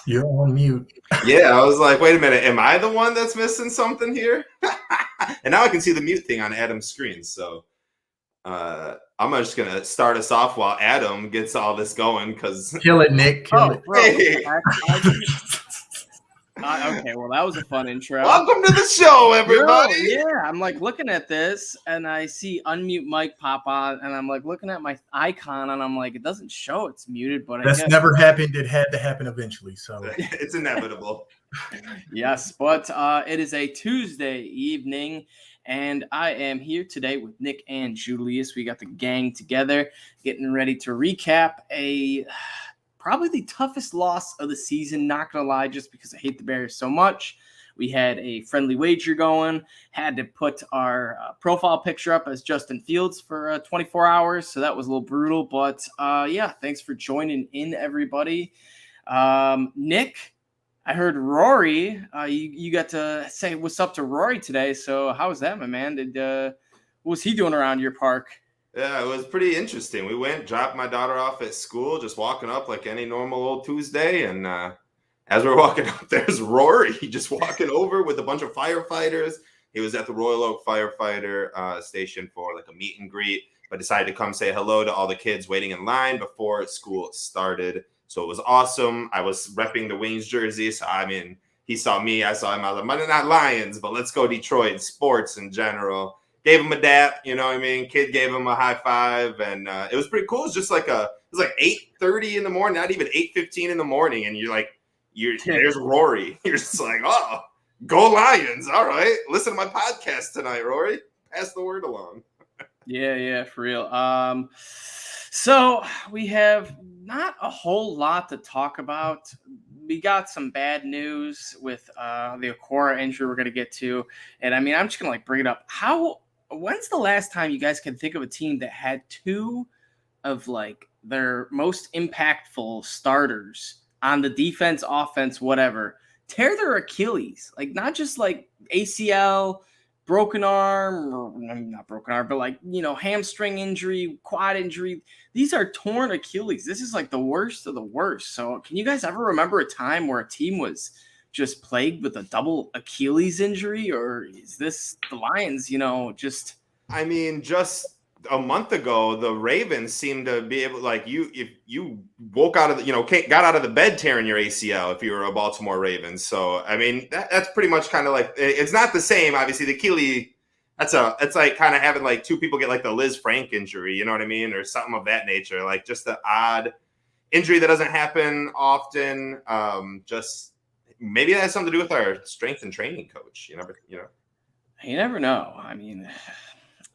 You're on mute. Yeah, I was like, wait a minute, am I the one that's missing something here? And now I can see the mute thing on Adam's screen. So I'm just gonna start us off while Adam gets all this going because Kill it, Nick. Kill it. Bro. hey, Okay, well, that was a fun intro. welcome to the show, everybody. Yeah, I'm like looking at this and I see unmute mic pop on, and I'm like looking at my icon and I'm like, it doesn't show it's muted, but That's never happened. It had to happen eventually. So It's inevitable. Yes, but it is a Tuesday evening, and I am here today with Nick and Julius. We got the gang together, getting ready to recap probably the toughest loss of the season, not gonna lie, just because I hate the Bears so much. We had a friendly wager going, had to put our profile picture up as Justin Fields for 24 hours, so that was a little brutal, but yeah, thanks for joining in, everybody. Nick, I heard Rory, you got to say what's up to Rory today, so how was that, my man? What was he doing around your park? Yeah, it was pretty interesting. We went, dropped my daughter off at school, just walking up like any normal old Tuesday. And as we're walking up, there's Rory just walking over with a bunch of firefighters. He was at the Royal Oak Firefighter Station for like a meet and greet, but decided to come say hello to all the kids waiting in line before school started. So it was awesome. I was repping the Wings jersey. So, I mean, he saw me, I saw him. I was like, not Lions, but let's go Detroit, sports in general. Gave him a dap, you know what I mean? Kid gave him a high five, and it was pretty cool. It was just like it was like 8:30 in the morning, not even 8:15 in the morning, and there's Rory. You're just like, oh, go Lions! All right, listen to my podcast tonight, Rory. Pass the word along. Yeah, for real. So we have not a whole lot to talk about. We got some bad news with the Okora injury we're going to get to, and I mean, I'm just going to bring it up. When's the last time you guys can think of a team that had two of their most impactful starters on the defense, offense, whatever, tear their Achilles? Not just ACL, broken arm, or not broken arm, but hamstring injury, quad injury. These are torn Achilles. This is the worst of the worst. So can you guys ever remember a time where a team was just plagued with a double Achilles injury, or is this the Lions, just... I mean, just a month ago, the Ravens seemed to be able, if you woke out of got out of the bed tearing your ACL if you were a Baltimore Ravens. So, I mean, that's pretty much kind of it's not the same. Obviously, the Achilles, it's like kind of having two people get the Liz Frank injury, you know what I mean? Or something of that nature, just an odd injury that doesn't happen often. Maybe that has something to do with our strength and training coach. You never know. I mean,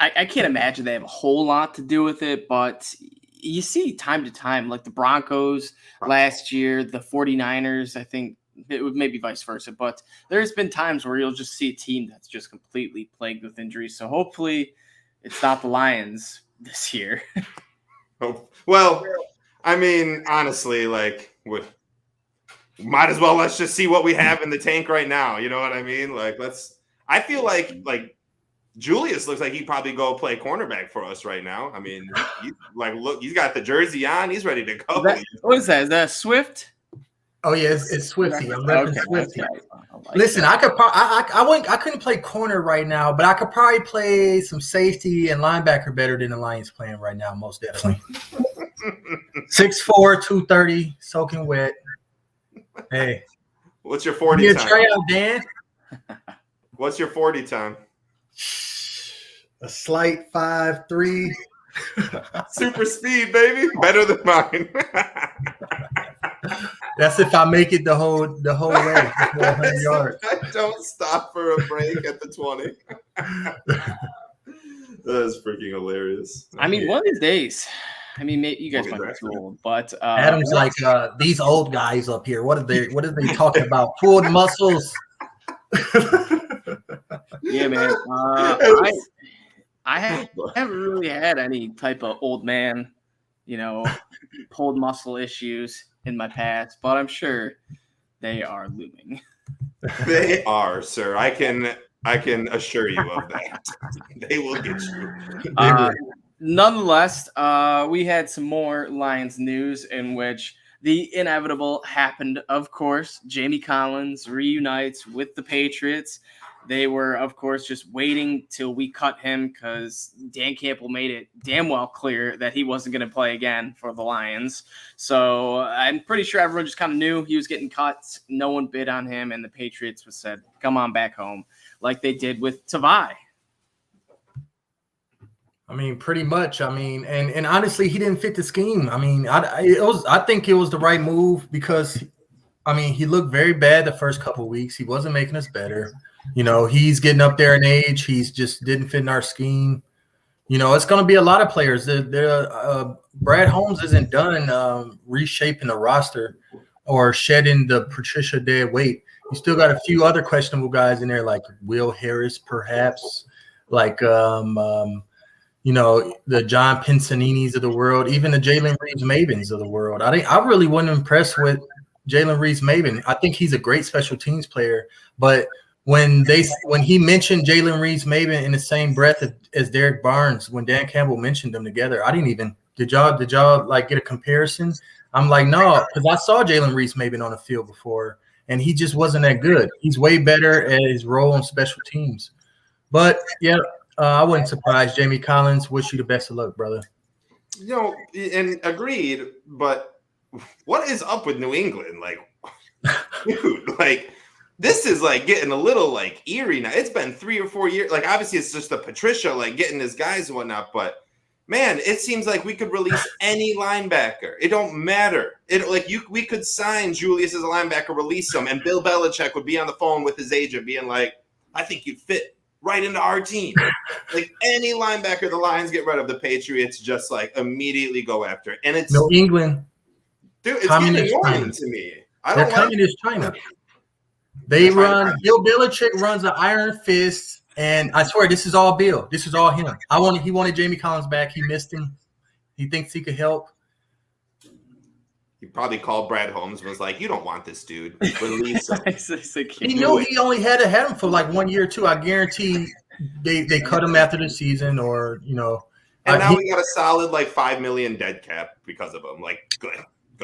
I can't imagine they have a whole lot to do with it, but you see time to time, like the Broncos last year, the 49ers, I think it would maybe vice versa, but there's been times where you'll just see a team that's just completely plagued with injuries. So hopefully it's not the Lions this year. Well, I mean, honestly, might as well let's just see what we have in the tank right now. You know what I mean? I feel like Julius looks like he'd probably go play cornerback for us right now. I mean, look, he's got the jersey on. He's ready to go. What is that? Is that Swift? Oh yeah, it's Swifty. I'm repping Swifty. Like Listen, that. I couldn't play corner right now, but I could probably play some safety and linebacker better than the Lions playing right now, most definitely. 6'4", 230, soaking wet. Hey, what's your 40 give me a time? tryout, Dan. What's your 40 time? A slight 5'3". Super speed, baby. Better than mine. That's if I make it the whole way. 100 yards. I don't stop for a break at the 20. That is freaking hilarious. I mean, one of these days. I mean, maybe you guys might be too old, but Adam's these old guys up here. What are they talking about? Pulled muscles. Yeah, man. I haven't really had any type of old man, pulled muscle issues in my past, but I'm sure they are looming. They are, sir. I can assure you of that. They will get you. Nonetheless, we had some more Lions news in which the inevitable happened, of course. Jamie Collins reunites with the Patriots. They were, of course, just waiting till we cut him because Dan Campbell made it damn well clear that he wasn't going to play again for the Lions. So I'm pretty sure everyone just kind of knew he was getting cut. No one bid on him, and the Patriots said, come on back home, like they did with Tavai. I mean, pretty much. I mean, and honestly, he didn't fit the scheme. I mean, I think it was the right move because, I mean, he looked very bad the first couple of weeks. He wasn't making us better. You know, he's getting up there in age. He's just didn't fit in our scheme. You know, it's going to be a lot of players. Brad Holmes isn't done reshaping the roster or shedding the Patricia dead weight. You still got a few other questionable guys in there, like Will Harris, perhaps, like you know, the John Pinsaninis of the world, even the Jalen Reeves-Mavens of the world. I really wasn't impressed with Jalen Reeves-Maven. I think he's a great special teams player, but when he mentioned Jalen Reeves-Maven in the same breath as Derek Barnes, when Dan Campbell mentioned them together, I didn't even did y'all like get a comparison? I'm like, no, because I saw Jalen Reeves-Maven on the field before, and he just wasn't that good. He's way better at his role on special teams. But yeah, I wasn't surprised. Jamie Collins, wish you the best of luck, brother. You know, and agreed, but what is up with New England? Like, dude, like, this is like getting a little like eerie now. It's been 3 or 4 years. Like, obviously, it's just the Patricia, like getting his guys and whatnot. But man, it seems like we could release any linebacker. It don't matter. We could sign Julius as a linebacker, release him, and Bill Belichick would be on the phone with his agent, being like, "I think you'd fit right into our team." Like any linebacker the Lions get rid of, the Patriots just like immediately go after. And it's New England. Dude, it's getting annoying to me. They're communist China. They run. Bill Belichick runs an iron fist, and I swear this is all Bill. This is all him. He wanted Jamie Collins back. He missed him. He thinks he could help. He probably called Brad Holmes and was like, "You don't want this dude. Release him." He knew he only had him for like 1 year or two. I guarantee they cut him after the season, or you know. And now we got a solid like $5 million dead cap because of him. Like, good.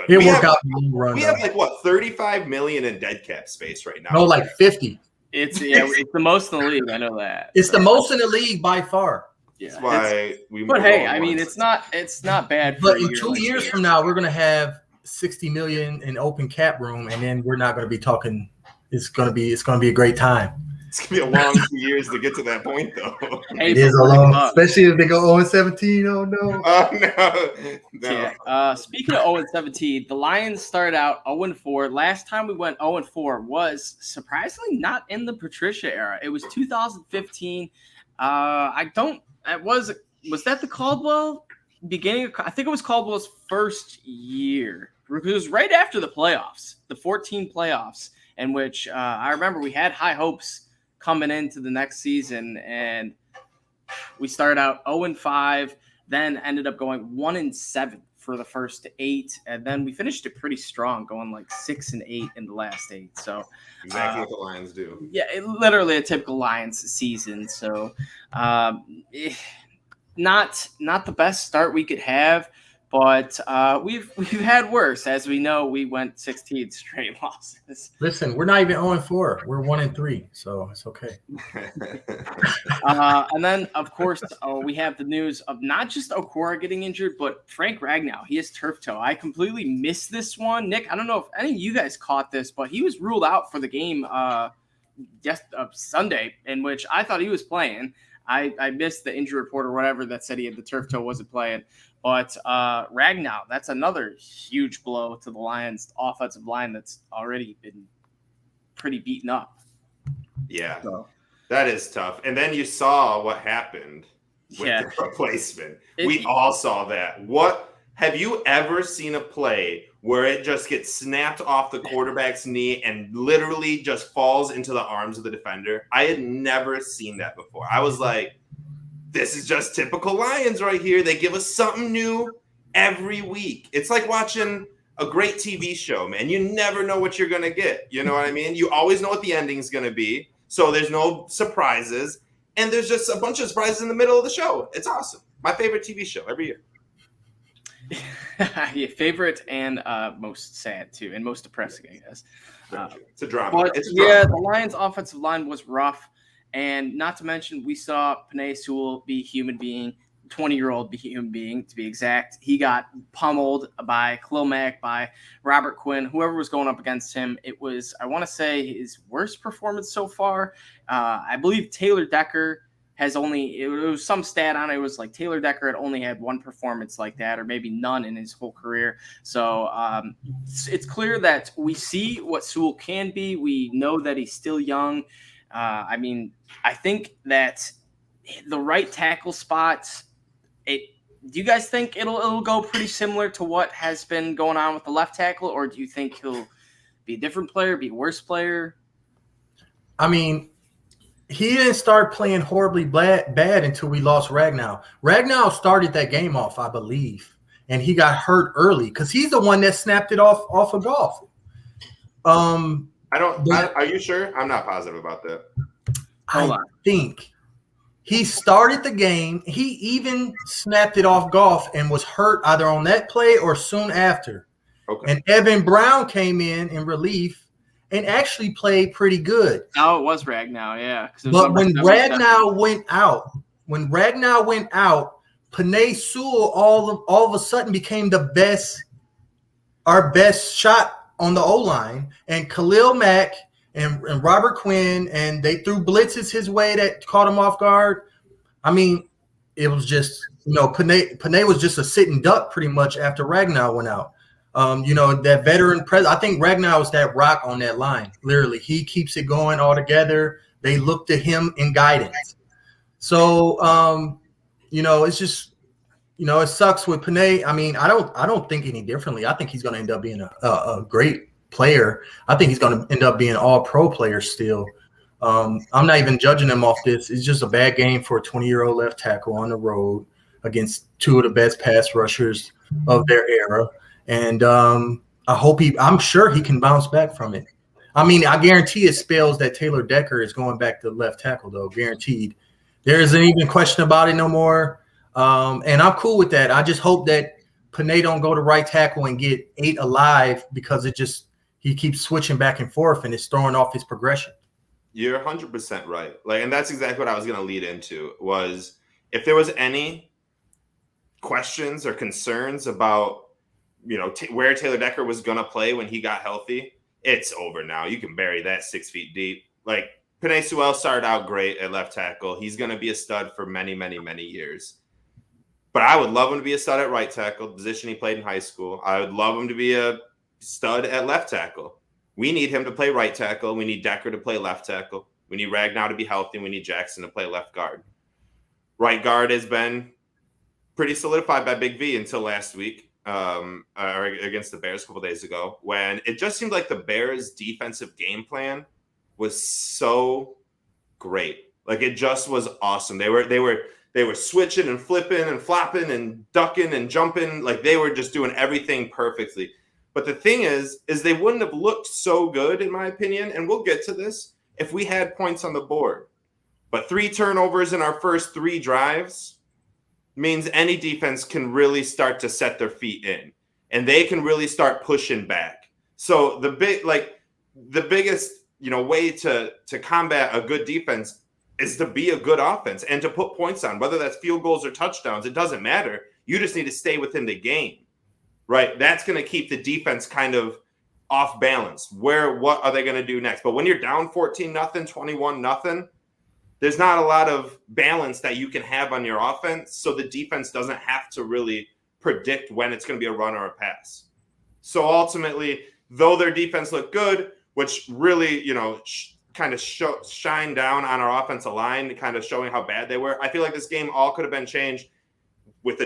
It worked out. We have like what, $35 million in dead cap space right now. No, like 50. It's the most in the league. I know that. It's the most in the league by far. Yeah, that's why we. But hey, I mean, it's not bad. But in 2 years from now, we're gonna have $60 million in open cap room, and then we're not gonna be talking. It's gonna be a great time. It's gonna be a long 2 years to get to that point, though. It is a long, especially if they go 0-17. Oh no! Oh no! Yeah. Speaking of 0-17, the Lions started out 0-4. Last time we went 0-4 was surprisingly not in the Patricia era. It was 2015. Was that the Caldwell beginning? I think it was Caldwell's first year. It was right after the playoffs, the 14 playoffs, in which I remember we had high hopes coming into the next season, and we started out 0-5, then ended up going 1-7 for the first 8, and then we finished it pretty strong, going like 6-8 in the last 8. So exactly what the Lions do. Yeah, literally a typical Lions season. So not the best start we could have, but we've had worse. As we know, we went 16 straight losses. Listen, we're not even 0-4. We're 1-3, so it's okay. And then, of course, we have the news of not just Okora getting injured, but Frank Ragnow. He has turf toe. I completely missed this one. Nick, I don't know if any of you guys caught this, but he was ruled out for the game Sunday, in which I thought he was playing. I missed the injury report or whatever that said he had the turf toe, wasn't playing. But Ragnow, that's another huge blow to the Lions' offensive line that's already been pretty beaten up. Yeah, that is tough. And then you saw what happened with the replacement. We all saw that. What have you ever seen a play where it just gets snapped off the quarterback's knee and literally just falls into the arms of the defender? I had never seen that before. I was like, this is just typical Lions right here. They give us something new every week. It's like watching a great TV show, man. You never know what you're going to get. You know what I mean? You always know what the ending's going to be. So there's no surprises. And there's just a bunch of surprises in the middle of the show. It's awesome. My favorite TV show every year. Yeah, favorite and most sad too, and most depressing, I guess. It's a drama. But It's a yeah, drama. the Lions' offensive line was rough, and not to mention we saw Penei Sewell be a human being, 20-year-old human being to be exact. He got pummeled by Khalil Mack, by Robert Quinn, whoever was going up against him. It was, I want to say, his worst performance so far. I believe Taylor Decker has only, it was some stat on it. It was like Taylor Decker had only had one performance like that, or maybe none in his whole career. So it's clear that we see what Sewell can be. We know that he's still young. I mean, I think that the right tackle spots, do you guys think it'll go pretty similar to what has been going on with the left tackle, or do you think he'll be a different player, be a worse player? I mean, he didn't start playing horribly bad until we lost Ragnow. Ragnow started that game off, I believe, and he got hurt early because he's the one that snapped it off of Goff. Are you sure? I'm not positive about that. I think he started the game. He even snapped it off Goff and was hurt either on that play or soon after. Okay. And Evan Brown came in relief and actually played pretty good. Oh, it was Ragnow, yeah. But when Ragnow went out, Penei Sewell all of a sudden became our best shot on the O-line. And Khalil Mack and Robert Quinn, and they threw blitzes his way that caught him off guard. I mean, it was just, Penei was just a sitting duck pretty much after Ragnow went out. That veteran I think Ragnow is that rock on that line. Literally, he keeps it going all together. They look to him in guidance. So, it's just, it sucks with Penei. I mean, I don't think any differently. I think he's going to end up being a great player. I think he's going to end up being an all-pro player still. I'm not even judging him off this. It's just a bad game for a 20-year-old left tackle on the road against two of the best pass rushers of their era. And I'm sure he can bounce back from it. I mean, I guarantee it spells that Taylor Decker is going back to left tackle, though, guaranteed. There isn't even a question about it no more. And I'm cool with that. I just hope that Penei don't go to right tackle and get 8 alive because he keeps switching back and forth and it's throwing off his progression. You're 100% right. And that's exactly what I was going to lead into, was if there was any questions or concerns about where Taylor Decker was going to play when he got healthy, it's over now. You can bury that 6 feet deep. Penei Sewell started out great at left tackle. He's going to be a stud for many, many, many years. But I would love him to be a stud at right tackle, the position he played in high school. I would love him to be a stud at left tackle. We need him to play right tackle. We need Decker to play left tackle. We need Ragnow to be healthy. We need Jackson to play left guard. Right guard has been pretty solidified by Big V until last week. Or against the Bears a couple days ago, when it just seemed like the Bears' defensive game plan was so great. It just was awesome. They were switching and flipping and flopping and ducking and jumping. They were just doing everything perfectly. But the thing is they wouldn't have looked so good, in my opinion, and we'll get to this, if we had points on the board. But 3 turnovers in our first 3 drives means any defense can really start to set their feet in, and they can really start pushing back. So the biggest, way to combat a good defense is to be a good offense and to put points on, whether that's field goals or touchdowns. It doesn't matter. You just need to stay within the game, right? That's going to keep the defense kind of off balance. What are they going to do next? But when you're down 14-0, 21-0, there's not a lot of balance that you can have on your offense, so the defense doesn't have to really predict when it's going to be a run or a pass. So ultimately, though their defense looked good, which really, kind of shined down on our offensive line, kind of showing how bad they were, I feel like this game all could have been changed with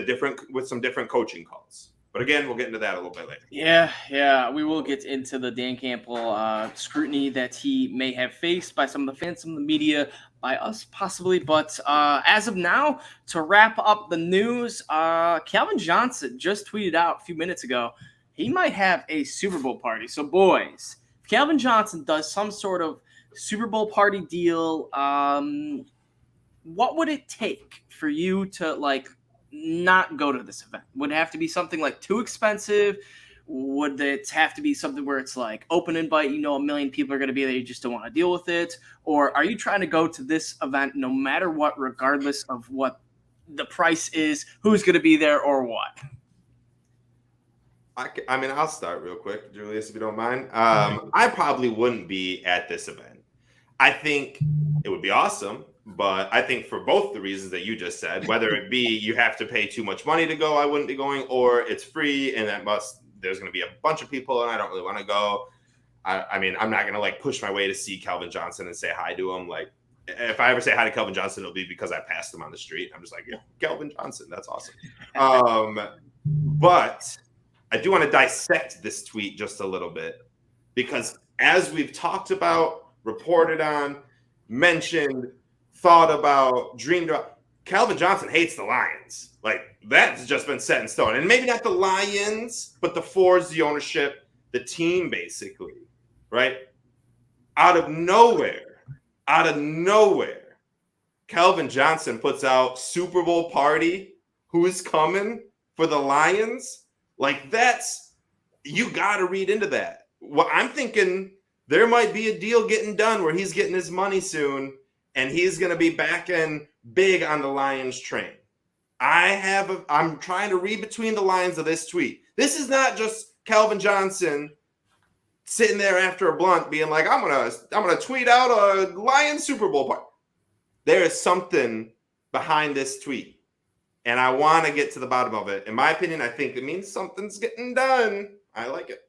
some different coaching calls. But again, we'll get into that a little bit later. Yeah, we will get into the Dan Campbell scrutiny that he may have faced by some of the fans, some of the media, by us possibly. But as of now, to wrap up the news, Calvin Johnson just tweeted out a few minutes ago he might have a Super Bowl party. So, boys, if Calvin Johnson does some sort of Super Bowl party deal, what would it take for you to, not go to this event? Would it have to be something like too expensive? Would it have to be something where it's like open invite, a million people are going to be there, you just don't want to deal with it? Or are you trying to go to this event no matter what, regardless of what the price is, who's going to be there or what? I mean, I'll start real quick, Julius, if you don't mind. I probably wouldn't be at this event. I think it would be awesome, but I think for both the reasons that you just said, whether it be you have to pay too much money to go, I wouldn't be going, or it's free and there's going to be a bunch of people and I don't really want to go. I mean, I'm not going to like push my way to see Calvin Johnson and say hi to him. Like, if I ever say hi to Calvin Johnson, it'll be because I passed him on the street. I'm just like, yeah, Calvin Johnson, that's awesome. But I do want to dissect this tweet just a little bit, because as we've talked about, reported on, mentioned, thought about, dreamed about, Calvin Johnson hates the Lions. Like, that's just been set in stone. And maybe not the Lions, but the Fords, the ownership, the team, basically, right? Out of nowhere, Calvin Johnson puts out Super Bowl party. Who's coming for the Lions? Like, you got to read into that. Well, I'm thinking there might be a deal getting done where he's getting his money soon and he's going to be back in big on the Lions train. I'm trying to read between the lines of this tweet. This is not just Calvin Johnson sitting there after a blunt being like, I'm going to tweet out a Lions Super Bowl party. There is something behind this tweet. And I want to get to the bottom of it. In my opinion, I think it means something's getting done. I like it.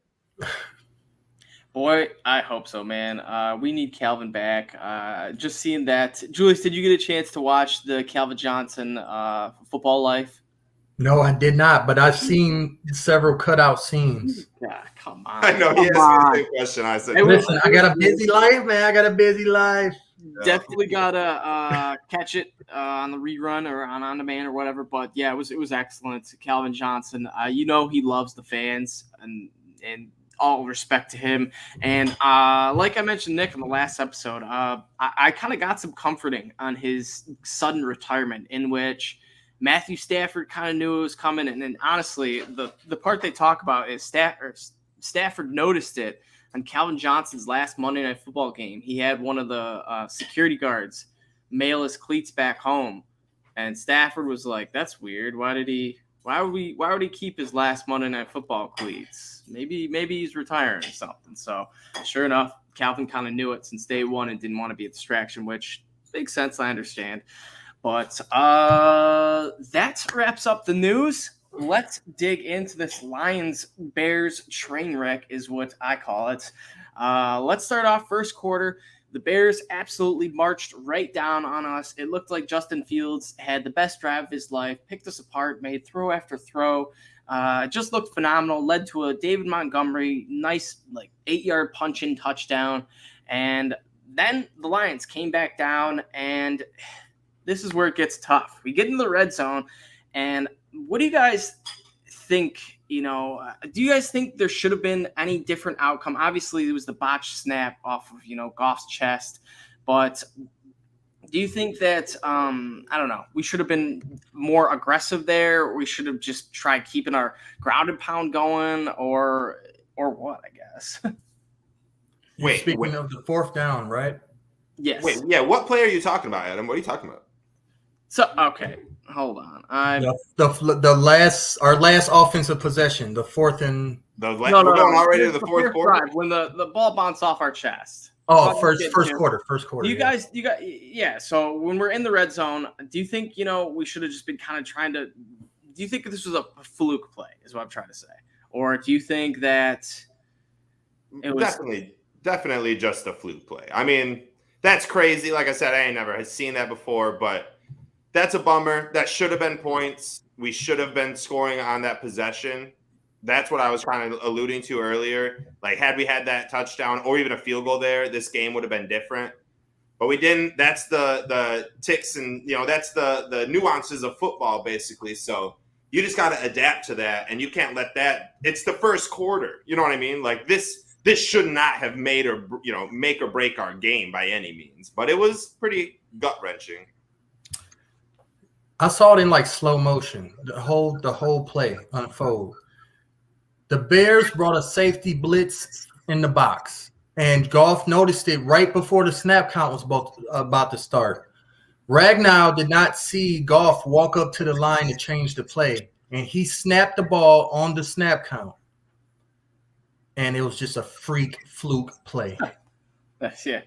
Boy, I hope so, man. We need Calvin back. Just seeing that. Julius, did you get a chance to watch the Calvin Johnson football life? No, I did not, but I've seen several cutout scenes. Yeah, come on. I know. He asked me the same question. I said, listen, I got a busy life, man. I got a busy life. Definitely gotta catch it on the rerun or on demand or whatever. But yeah, it was excellent. Calvin Johnson, he loves the fans, and all respect to him. And like I mentioned, Nick, in the last episode, I kind of got some comforting on his sudden retirement, in which Matthew Stafford kind of knew it was coming. And then honestly, the part they talk about is Stafford noticed it on Calvin Johnson's last Monday Night Football game. He had one of the security guards mail his cleats back home, and Stafford was like, "That's weird. Why would he keep his last Monday Night Football cleats? Maybe he's retiring or something." So sure enough, Calvin kind of knew it since day one and didn't want to be a distraction, which makes sense. I understand. But that wraps up the news. Let's dig into this Lions-Bears train wreck is what I call it. Let's start off first quarter. The Bears absolutely marched right down on us. It looked like Justin Fields had the best drive of his life, picked us apart, made throw after throw. Just looked phenomenal, led to a David Montgomery nice 8-yard punch-in touchdown. And then the Lions came back down, and this is where it gets tough. We get in the red zone, and what do you guys think? Do you guys think there should have been any different outcome? Obviously, it was the botched snap off of, Goff's chest. But do you think that, I don't know, we should have been more aggressive there? We should have just tried keeping our ground and pound going, or what, I guess? Speaking of the fourth down, right? Yes. Wait, yeah, what play are you talking about, Adam? What are you talking about? So, okay, hold on. Our last offensive possession, the fourth and we're going already to the fourth quarter drive, when the ball bounced off our chest. Oh, first quarter. Yeah. So when we're in the red zone, do you think we should have just been kind of trying to? Do you think this was a fluke play? Is what I'm trying to say, or do you think that it was definitely just a fluke play? I mean, that's crazy. Like I said, I ain't never seen that before, but that's a bummer. That should have been points. We should have been scoring on that possession. That's what I was kind of alluding to earlier. Like, had we had that touchdown or even a field goal there, this game would have been different. But we didn't. That's the ticks and, that's the nuances of football, basically. So you just got to adapt to that, and you can't let that – it's the first quarter. You know what I mean? Like, this should not have made or, make or break our game by any means. But it was pretty gut-wrenching. I saw it in like slow motion. The whole play unfold. The Bears brought a safety blitz in the box, and Goff noticed it right before the snap count was about to start. Ragnow did not see Goff walk up to the line to change the play, and he snapped the ball on the snap count. And it was just a freak fluke play. Yeah.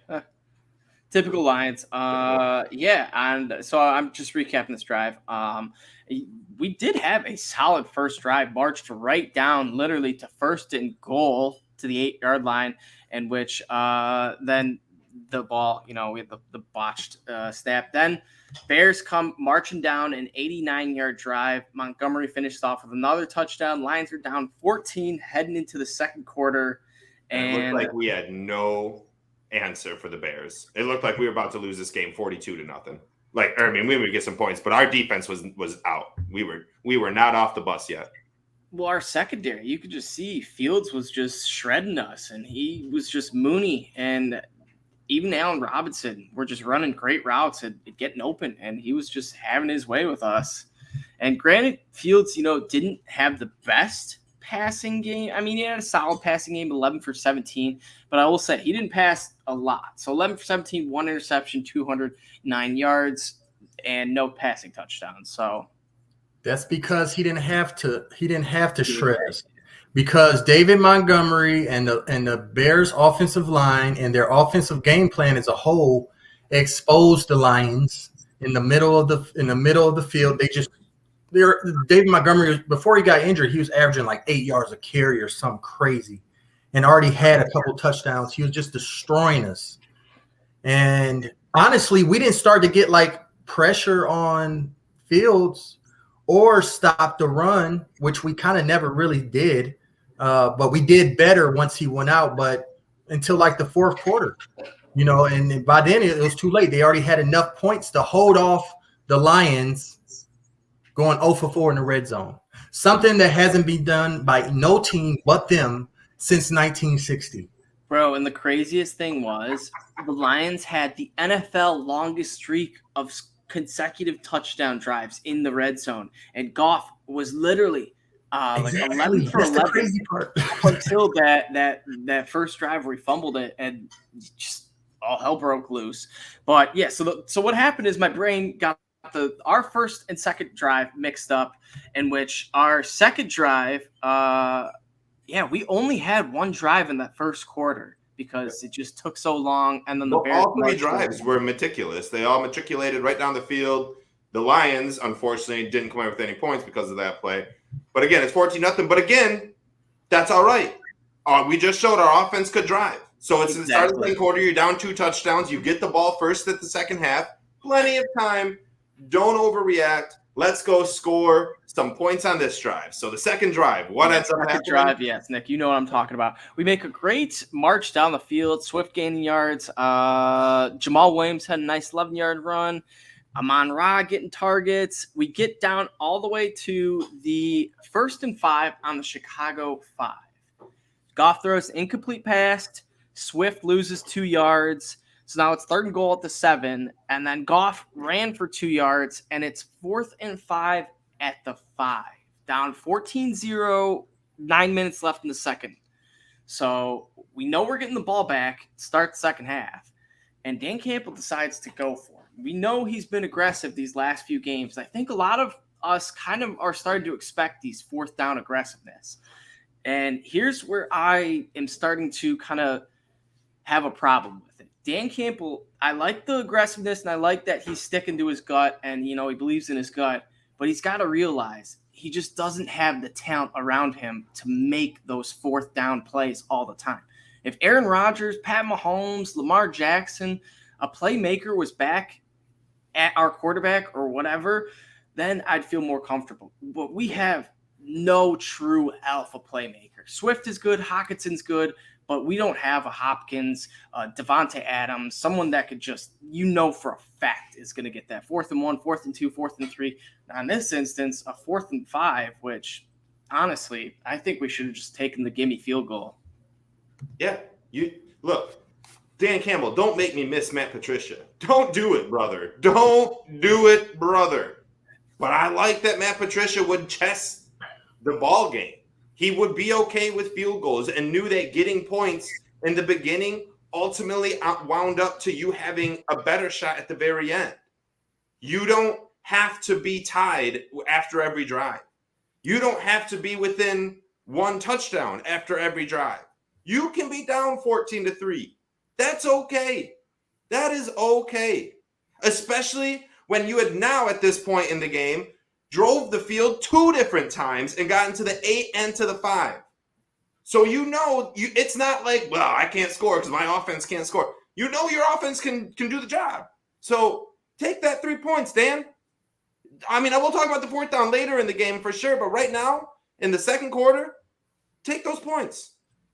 Typical Lions. Yeah, and so I'm just recapping this drive. We did have a solid first drive, marched right down literally to first and goal to the 8-yard line, in which then the ball, we had the botched snap. Then Bears come marching down an 89-yard drive. Montgomery finished off with another touchdown. Lions are down 14 heading into the second quarter. And it looked like we had no answer for the Bears. It looked like we were about to lose this game 42-0. We would get some points, but our defense was out. We were not off the bus yet. Well, our secondary, you could just see Fields was just shredding us, and he was just Mooney, and even Allen Robinson were just running great routes and getting open, and he was just having his way with us. And granted, Fields, didn't have the best passing game. I mean, he had a solid passing game, 11 for 17, but I will say he didn't pass a lot. So 11 for 17, 1 interception, 209 yards, and no passing touchdowns. So that's because he didn't have to shred us. Because David Montgomery and the Bears offensive line and their offensive game plan as a whole exposed the Lions in the middle of the field. David Montgomery, before he got injured, he was averaging like 8 yards a carry or something crazy, and already had a couple touchdowns. He was just destroying us. And honestly, we didn't start to get like pressure on Fields or stop the run, which we kind of never really did. But we did better once he went out, but until like the fourth quarter, and by then it was too late. They already had enough points to hold off the Lions going 0 for 4 in the red zone. Something that hasn't been done by no team but them since 1960. Bro, and the craziest thing was the Lions had the NFL longest streak of consecutive touchdown drives in the red zone. And Goff was literally Exactly. 11 for That's 11 the crazy part. until that first drive where he fumbled it and just all hell broke loose. But yeah, so what happened is my brain got our first and second drive mixed up, in which our second drive, we only had one drive in that first quarter because it just took so long. And then all three drives were meticulous. They all matriculated right down the field. The Lions, unfortunately, didn't come out with any points because of that play. But again, it's 14-0. But again, that's all right. We just showed our offense could drive. So it's the start of the second quarter. You're down 2 touchdowns. You get the ball first at the second half. Plenty of time. Don't overreact. Let's go score some points on this drive. So the second drive, what ends up happening? Drive, yes, Nick, you know what I'm talking about. We make a great march down the field. Swift gaining yards. Jamal Williams had a nice 11-yard run. Amon-Ra getting targets. We get down all the way to the 1st and 5 on the Chicago 5. Goff throws an incomplete pass. Swift loses 2 yards. So now it's 3rd and goal at the 7. And then Goff ran for 2 yards, and it's 4th and 5 at the 5. Down 14-0, 9 minutes left in the second. So we know we're getting the ball back, start the second half. And Dan Campbell decides to go for it. We know he's been aggressive these last few games. I think a lot of us kind of are starting to expect these 4th down aggressiveness. And here's where I am starting to kind of have a problem with it. Dan Campbell, I like the aggressiveness and I like that he's sticking to his gut and, he believes in his gut, but he's got to realize he just doesn't have the talent around him to make those 4th down plays all the time. If Aaron Rodgers, Pat Mahomes, Lamar Jackson, a playmaker was back at our quarterback or whatever, then I'd feel more comfortable. But we have no true alpha playmaker. Swift is good, Hawkinson's good, but we don't have a Hopkins, Devontae Adams, someone that could just, for a fact is going to get that 4th and 1, 4th and 2, 4th and 3. Now, in this instance, a 4th and 5, which honestly, I think we should have just taken the gimme field goal. Yeah, look, Dan Campbell, don't make me miss Matt Patricia. Don't do it, brother. Don't do it, brother. But I like that Matt Patricia would chess the ball game. He would be okay with field goals and knew that getting points in the beginning ultimately wound up to you having a better shot at the very end. You don't have to be tied after every drive. You don't have to be within one touchdown after every drive. You can be down 14-3. That's okay. That is okay. Especially when you had now at this point in the game drove the field 2 different times and got into the 8 and to the 5. So it's not like, well, I can't score because my offense can't score. You know your offense can do the job. So take that 3 points, Dan. I mean, I will talk about the 4th down later in the game for sure, but right now in the second quarter, take those points.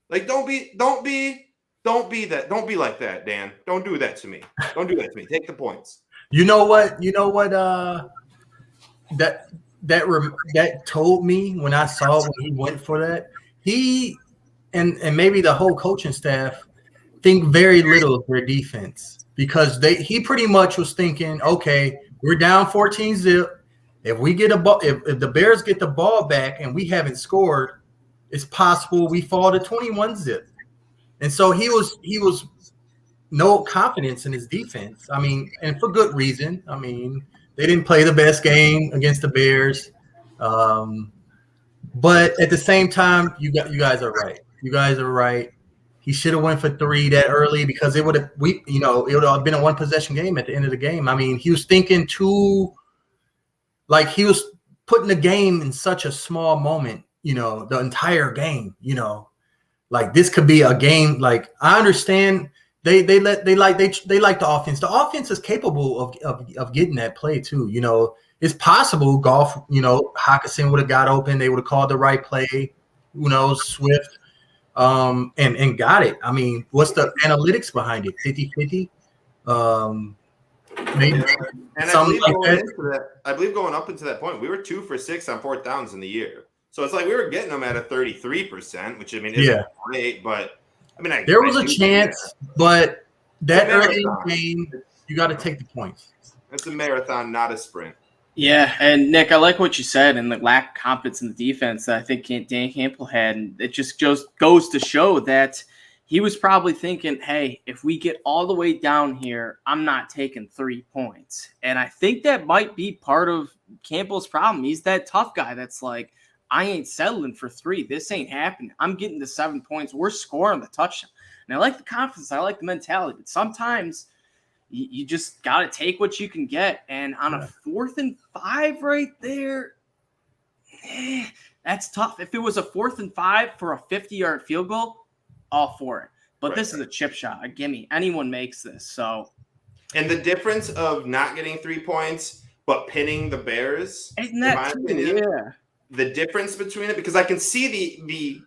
Like don't be like that, Dan. Don't do that to me. Don't do that to me. Take the points. You know what? That told me when I saw when he went for that. He and maybe the whole coaching staff think very little of their defense because he pretty much was thinking, okay, we're down 14-0. If we get a ball, if the Bears get the ball back and we haven't scored, it's possible we fall to 21-0. And so he was no confidence in his defense. I mean, and for good reason. I mean, they didn't play the best game against the Bears. But at the same time, you guys are right. You guys are right. He should have went for 3 that early because it would have been a 1 possession game at the end of the game. I mean, he was thinking he was putting the game in such a small moment, the entire game, like this could be a game. Like I understand they like the offense. The offense is capable of getting that play too. It's possible Goff, Hawkinson would have got open. They would have called the right play, Swift, and got it. I mean, what's the analytics behind it? 50-50? Maybe and something like I believe going up into that point, we were 2 for 6 on 4th downs in the year. So it's like we were getting them at a 33%, which I mean isn't great, but I mean there was a chance, but that early in the game, you got to take the points. It's a marathon, not a sprint. Yeah, and Nick, I like what you said and the lack of confidence in the defense that I think Dan Campbell had, and it just goes to show that he was probably thinking, hey, if we get all the way down here, I'm not taking 3 points. And I think that might be part of Campbell's problem. He's that tough guy that's like, I ain't settling for 3. This ain't happening. I'm getting to 7 points. We're scoring the touchdown. And I like the confidence. I like the mentality. But sometimes you just got to take what you can get. And on a 4th and 5 right there, that's tough. If it was a 4th and 5 for a 50-yard field goal, all for it. But this is a chip shot, a gimme. Anyone makes this. So, and the difference of not getting 3 points but pinning the Bears, isn't that the difference between it, because I can see the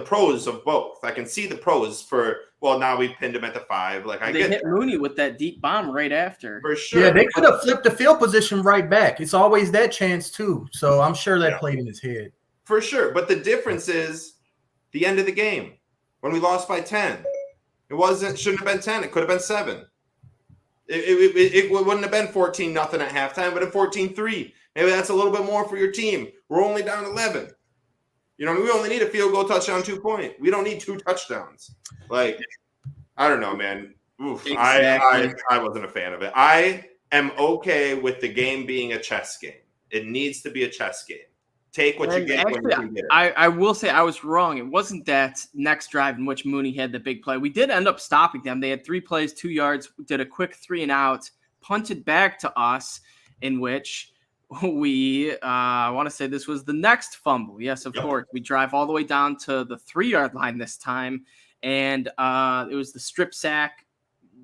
pros of both. I can see the pros for, well, now we've pinned him at the 5. Like they hit Mooney with that deep bomb right after. For sure. Yeah, they could have flipped the field position right back. It's always that chance too. So I'm sure that played in his head. For sure. But the difference is the end of the game. When we lost by 10, shouldn't have been 10. It could have been 7. It wouldn't have been 14-0 at halftime, but at 14-3. Maybe that's a little bit more for your team. We're only down 11. We only need a field goal, touchdown, 2 point. We don't need 2 touchdowns. Like, I don't know, man. Oof, exactly. I wasn't a fan of it. I am okay with the game being a chess game. It needs to be a chess game. Take what you get when you can get it. I will say I was wrong. It wasn't that next drive in which Mooney had the big play. We did end up stopping them. They had 3 plays, 2 yards, did a quick 3 and out, punted back to us, in which we I want to say this was the next fumble. Yes, of course. We drive all the way down to the 3-yard line this time, and it was the strip sack,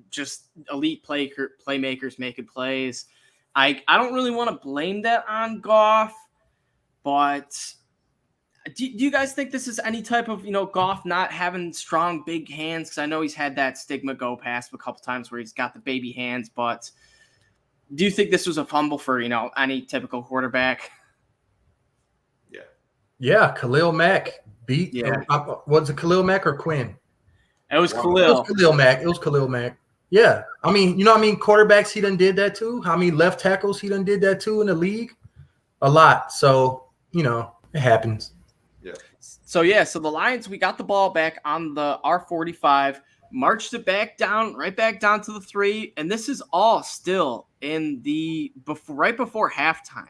just elite playmakers making plays. I don't really want to blame that on Goff. But do you guys think this is any type of, Goff not having strong, big hands? Because I know he's had that stigma go past a couple times where he's got the baby hands. But do you think this was a fumble for, any typical quarterback? Yeah. Yeah, Khalil Mack beat. Yeah. Was it Khalil Mack or Quinn? It was Khalil. It was Khalil Mack. Yeah. I mean, quarterbacks he done did that too. How many left tackles he done did that too in the league? a lot. So, it happens. Yeah. So the Lions, we got the ball back on the R45, marched it back down, right back down to the 3, and this is all still in right before halftime.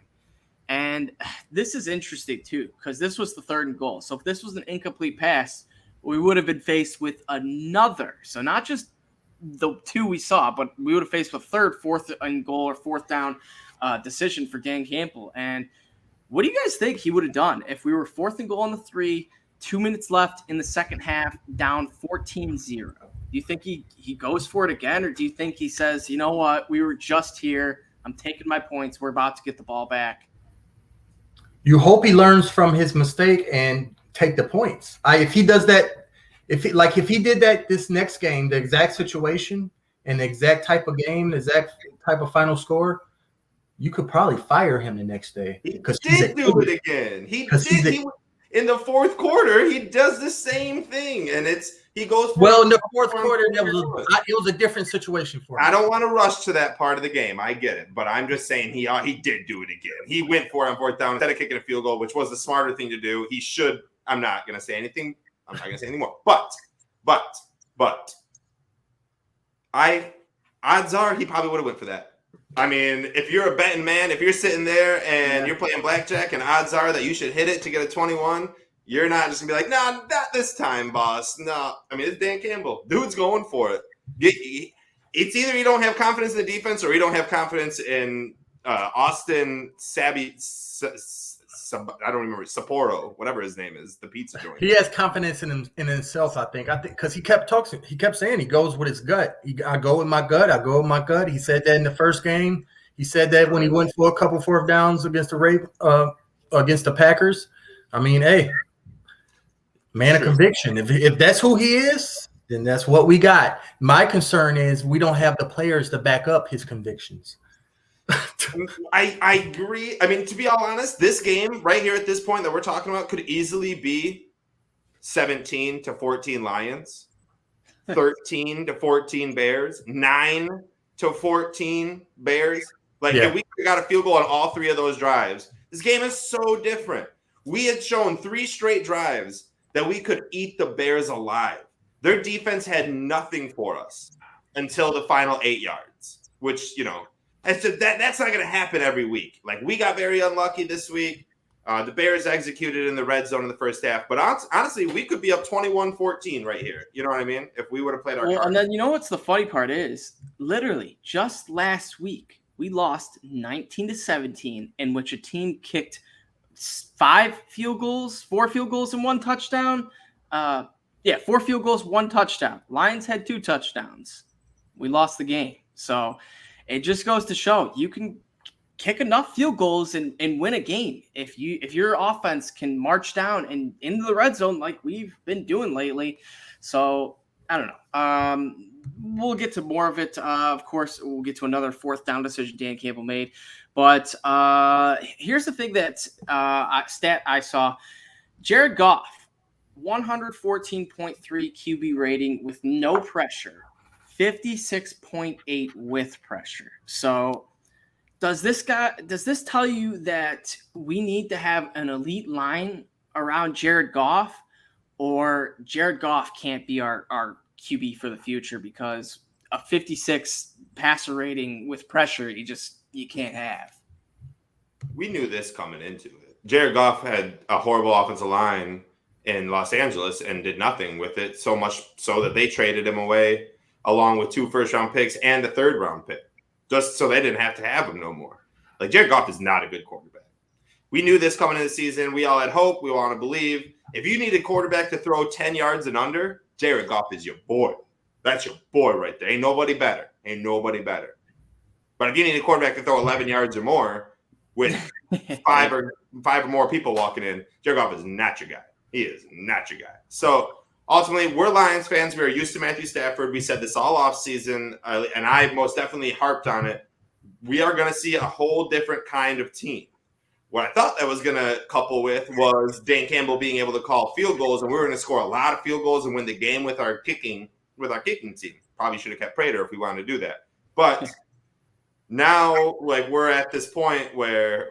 And this is interesting too, because this was the 3rd and goal. So if this was an incomplete pass, we would have been faced with another. So not just the 2 we saw, but we would have faced a 3rd, 4th and goal or 4th down decision for Dan Campbell. And what do you guys think he would have done if we were 4th and goal on the 3, 2 minutes left in the second half, down 14-0? Do you think he goes for it again, or do you think he says, you know what, we were just here, I'm taking my points, we're about to get the ball back? You hope he learns from his mistake and take the points. If he does that, if he did that this next game, the exact situation and the exact type of game, the exact type of final score, you could probably fire him the next day. He did do it again. In the 4th quarter, he does the same thing, and he goes for in the 4th quarter, it was a different situation for him. I don't want to rush to that part of the game. I get it, but I'm just saying he did do it again. He went for it on 4th down instead of kicking a field goal, which was the smarter thing to do. He should. I'm not going to say anything. I'm not going to say anymore. But odds are he probably would have went for that. I mean, if you're a betting man, if you're sitting there and you're playing blackjack and odds are that you should hit it to get a 21, you're not just going to be like, no, not this time, boss. No. I mean, it's Dan Campbell. Dude's going for it. It's either you don't have confidence in the defense or you don't have confidence in Austin I don't remember, Sapporo, whatever his name is, the pizza joint. He has confidence in himself, I think, because he kept saying he goes with his gut. I go with my gut. He said that in the first game. He said that when he went for a couple 4th downs against the Packers. I mean, hey, man of conviction. If that's who he is, then that's what we got. My concern is we don't have the players to back up his convictions. I agree. I mean, to be all honest, this game right here at this point that we're talking about could easily be 17-14 Lions, 13-14 Bears, 9-14 Bears. If we got a field goal on all 3 of those drives, this game is so different. We had shown 3 straight drives that we could eat the Bears alive. Their defense had nothing for us until the final 8 yards, which, that's not going to happen every week. We got very unlucky this week. The Bears executed in the red zone in the first half. But honestly, we could be up 21-14 right here. You know what I mean? If we would have played our cards. And then what's the funny part is, literally, just last week, we lost 19-17, in which a team kicked 4 field goals, and 1 touchdown. 4 field goals, 1 touchdown. Lions had 2 touchdowns. We lost the game. So it just goes to show you can kick enough field goals and win a game if your offense can march down and into the red zone like we've been doing lately. So I don't know. We'll get to more of it. Of course, we'll get to another 4th down decision Dan Campbell made. But here's the thing that stat I saw: Jared Goff, 114.3 QB rating with no pressure. 56.8 with pressure. So does this tell you that we need to have an elite line around Jared Goff, or Jared Goff can't be our QB for the future because a 56 passer rating with pressure you can't have? We knew this coming into it. Jared Goff had a horrible offensive line in Los Angeles and did nothing with it, so much so that they traded him away along with 2 first-round picks and a 3rd-round pick, just so they didn't have to have him no more. Jared Goff is not a good quarterback. We knew this coming into the season. We all had hope. We want to believe. If you need a quarterback to throw 10 yards and under, Jared Goff is your boy. That's your boy right there. Ain't nobody better. But if you need a quarterback to throw 11 yards or more with 5 or more people walking in, Jared Goff is not your guy. He is not your guy. So ultimately, we're Lions fans. We are used to Matthew Stafford. We said this all offseason, and I most definitely harped on it. We are going to see a whole different kind of team. What I thought that was going to couple with was Dan Campbell being able to call field goals, and we were going to score a lot of field goals and win the game with our kicking team. Probably should have kept Prater if we wanted to do that. But now, we're at this point where,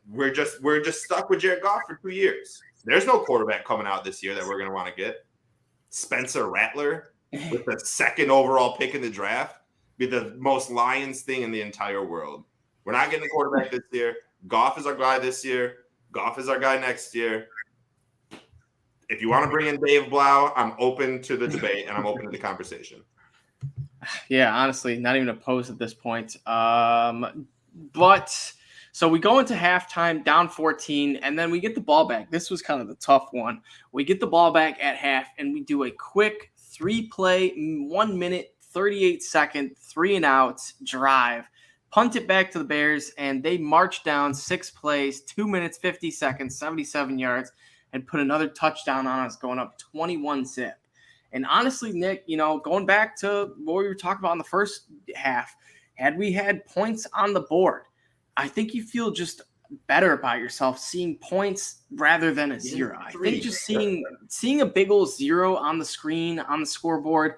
we're just stuck with Jared Goff for 2 years. There's no quarterback coming out this year that we're going to want to get. Spencer Rattler with the 2nd overall pick in the draft be the most Lions thing in the entire world. We're not getting a quarterback this year. Goff is our guy this year. Goff is our guy next year. If you want to bring in Dave Blau, I'm open to the debate and I'm open to the conversation. Yeah, honestly, not even opposed at this point. But so we go into halftime down 14, and then we get the ball back. This was kind of the tough one. We get the ball back at half, and we do a quick 3-play, 1 minute, 38-second, 3-and-out drive. Punt it back to the Bears, and they march down 6 plays, 2 minutes, 50 seconds, 77 yards, and put another touchdown on us, going up 21-zip. And honestly, Nick, going back to what we were talking about in the first half, had we had points on the board, I think you feel just better about yourself seeing points rather than a 0. I think just seeing a big old 0 on the screen, on the scoreboard,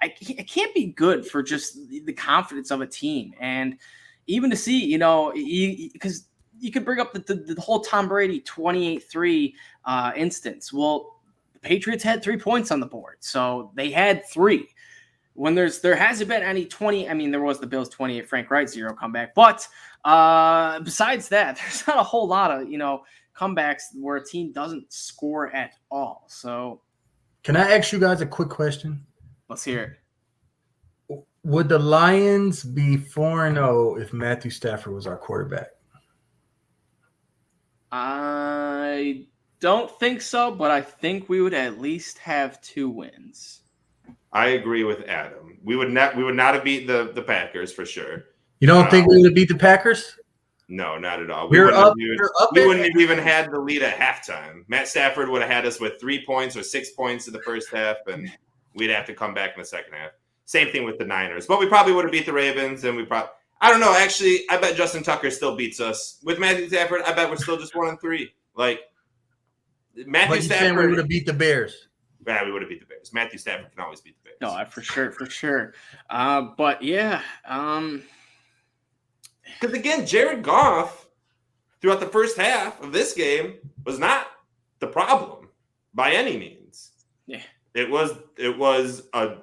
it can't be good for just the confidence of a team. And even to see, because you could bring up the whole Tom Brady 28-3 instance. Well, the Patriots had 3 points on the board, so they had 3. When there hasn't been any 20, I mean, there was the Bills 28, Frank Wright 0 comeback. But besides that, there's not a whole lot of, comebacks where a team doesn't score at all. So can I ask you guys a quick question? Let's hear it. Would the Lions be 4-0 if Matthew Stafford was our quarterback? I don't think so, but I think we would at least have 2 wins. I agree with Adam. We would not have beat the Packers for sure. You don't think we would have beat the Packers? No, not at all. We wouldn't have even had the lead at halftime. Matt Stafford would have had us with 3 points or 6 points in the first half, and we'd have to come back in the second half. Same thing with the Niners. But we probably would have beat the Ravens, and I don't know. Actually, I bet Justin Tucker still beats us. With Matthew Stafford, I bet we're still just 1-3. Like, Matthew Stafford. We would have beat the Bears. Yeah, we would have beat the Bears. Matthew Stafford can always beat the Bears. No, for sure. But yeah. Because again, Jared Goff, throughout the first half of this game, was not the problem by any means. Yeah. It was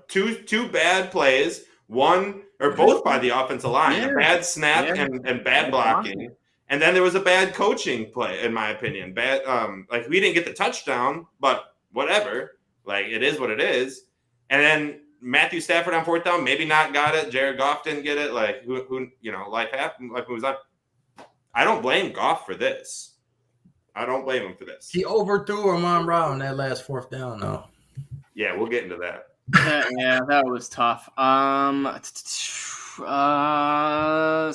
two bad plays, one or both by the offensive line, a bad snap and bad blocking. And then there was a bad coaching play, in my opinion. Bad, we didn't get the touchdown, but whatever. Like, it is what it is. And then Matthew Stafford on 4th down, maybe not got it. Jared Goff didn't get it. Like, who life happened. Life moves on. I don't blame Goff for this. I don't blame him for this. He overthrew Amon-Ra on that last 4th down, though. Yeah, we'll get into that. Yeah, that was tough.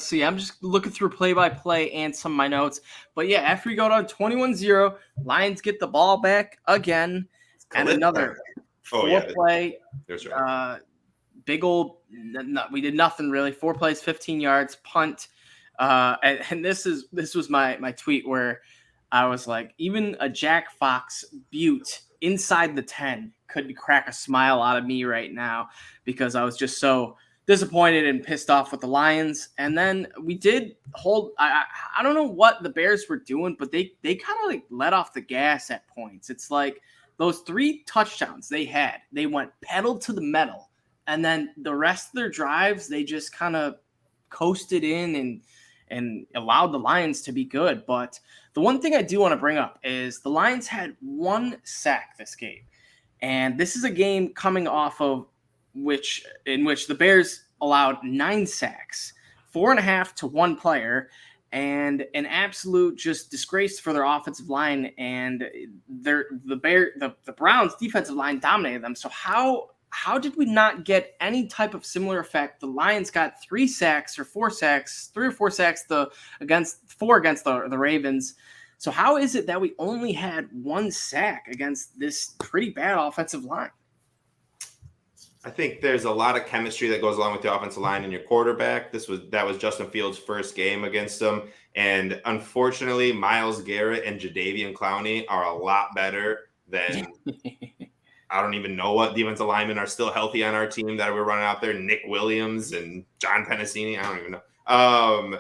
So yeah, I'm just looking through play-by-play and some of my notes. But yeah, after we go down 21-0, Lions get the ball back again. And another 4-play, big old. We did nothing really. 4 plays, 15 yards, punt. And this was my tweet where I was like, even a Jack Fox Butte inside the 10 could crack a smile out of me right now because I was just so disappointed and pissed off with the Lions. And then we did hold. I don't know what the Bears were doing, but they kind of like let off the gas at points. It's like. Those 3 touchdowns they had, they went pedal to the metal. And then the rest of their drives, they just kind of coasted in and allowed the Lions to be good. But the one thing I do want to bring up is the Lions had 1 sack this game. And this is a game coming off of in which the Bears allowed 9 sacks, 4.5 to 1 player. And an absolute just disgrace for their offensive line, and the Browns' defensive line dominated them. So how did we not get any type of similar effect? The Lions got 3 sacks or 4 sacks, 3 or 4 sacks against the Ravens. So how is it that we only had 1 sack against this pretty bad offensive line? I think there's a lot of chemistry that goes along with the offensive line and your quarterback. That was Justin Fields' first game against them. And unfortunately, Myles Garrett and Jadeveon Clowney are a lot better than I don't even know what defensive linemen are still healthy on our team that we're running out there. Nick Williams and John Pennicini. I don't even know.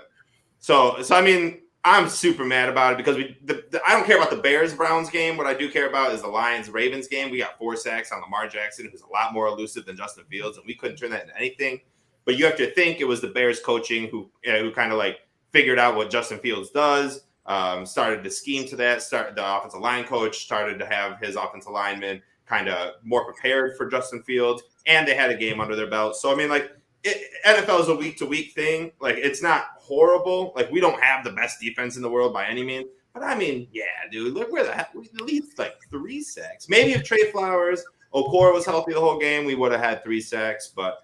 So I mean, I'm super mad about it because I don't care about the Bears-Browns game. What I do care about is the Lions-Ravens game. We got 4 sacks on Lamar Jackson, who's a lot more elusive than Justin Fields, and we couldn't turn that into anything. But you have to think it was the Bears coaching who kind of like figured out what Justin Fields does, started to scheme to that. The offensive line coach started to have his offensive linemen kind of more prepared for Justin Fields, and they had a game under their belt. So, I mean, like, NFL is a week-to-week thing. Like, it's not horrible. Like, we don't have the best defense in the world by any means. But, I mean, yeah, dude, look where the heck we lead, like 3 sacks. Maybe if Trey Flowers, Okora was healthy the whole game, we would have had 3 sacks. But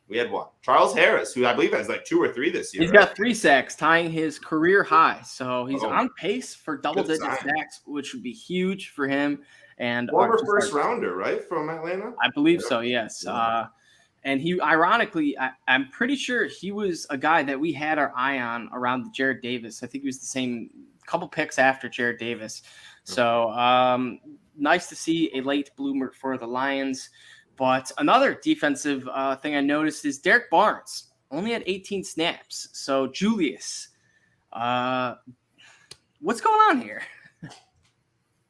we had 1. Charles Harris, who I believe has like 2 or 3 this year. He's got 3 sacks, tying his career high. So he's on pace for double-digit sacks, which would be huge for him. And former first rounder, right, from Atlanta? I believe so, yes. Yeah. And he, ironically, I'm pretty sure he was a guy that we had our eye on around the Jared Davis. I think he was the same couple picks after Jared Davis. So nice to see a late bloomer for the Lions. But another defensive thing I noticed is Derek Barnes only had 18 snaps. So, Julius, what's going on here?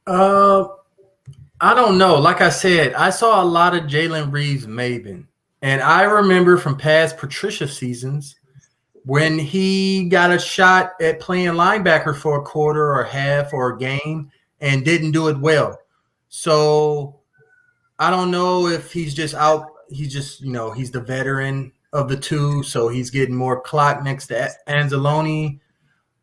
I don't know. Like I said, I saw a lot of Jalen Reeves-Maybin. And I remember from past Patricia seasons when he got a shot at playing linebacker for a quarter or half or a game and didn't do it well. So I don't know if he's just out. He's just, he's the veteran of the two. So he's getting more clock next to Anzalone,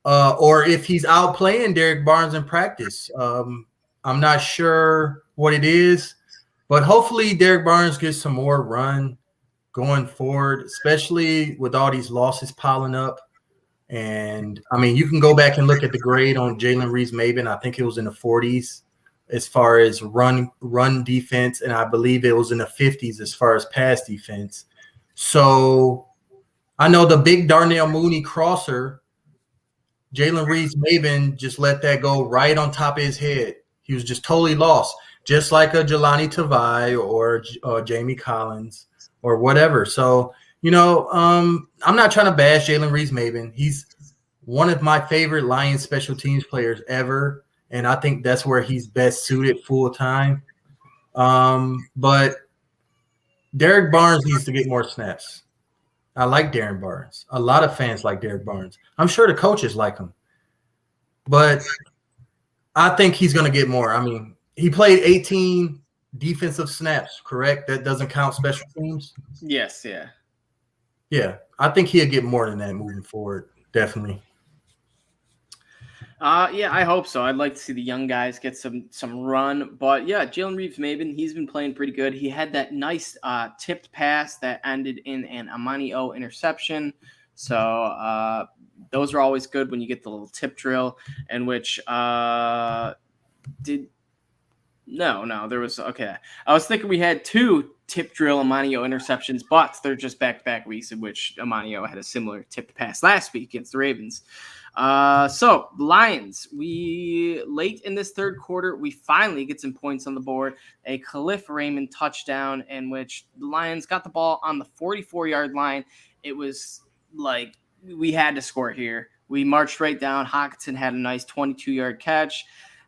or if he's out playing Derek Barnes in practice. I'm not sure what it is, but hopefully Derek Barnes gets some more run going forward, especially with all these losses piling up. And, I mean, you can go back and look at the grade on Jalen Reeves-Maybin. I think it was in the 40s as far as run defense, and I believe it was in the 50s as far as pass defense. So I know the big Darnell Mooney crosser, Jalen Reeves-Maybin just let that go right on top of his head. He was just totally lost, just like a Jelani Tavai or Jamie Collins or whatever. So, I'm not trying to bash Jalen Reeves-Maybin. He's one of my favorite Lions special teams players ever, and I think that's where he's best suited full time. But Derek Barnes needs to get more snaps. I like Darren Barnes. A lot of fans like Derek Barnes. I'm sure the coaches like him. But I think he's going to get more. I mean, he played 18 defensive snaps, correct? That doesn't count special teams? Yes, yeah. Yeah, I think he'll get more than that moving forward, definitely. Yeah, I hope so. I'd like to see the young guys get some run. But, yeah, Jalen Reeves-Maybin, he's been playing pretty good. He had that nice tipped pass that ended in an Amani O interception. So those are always good when you get the little tip drill in which there was – okay. I was thinking we had 2 tip drill Amani O interceptions, but they're just back-to-back weeks in which Amani O had a similar tipped pass last week against the Ravens. So Lions, we late in this third quarter, we finally get some points on the board, a Khalif Raymond touchdown in which the Lions got the ball on the 44-yard line. It was like we had to score here. We marched right down. Hockenson had a nice 22-yard catch.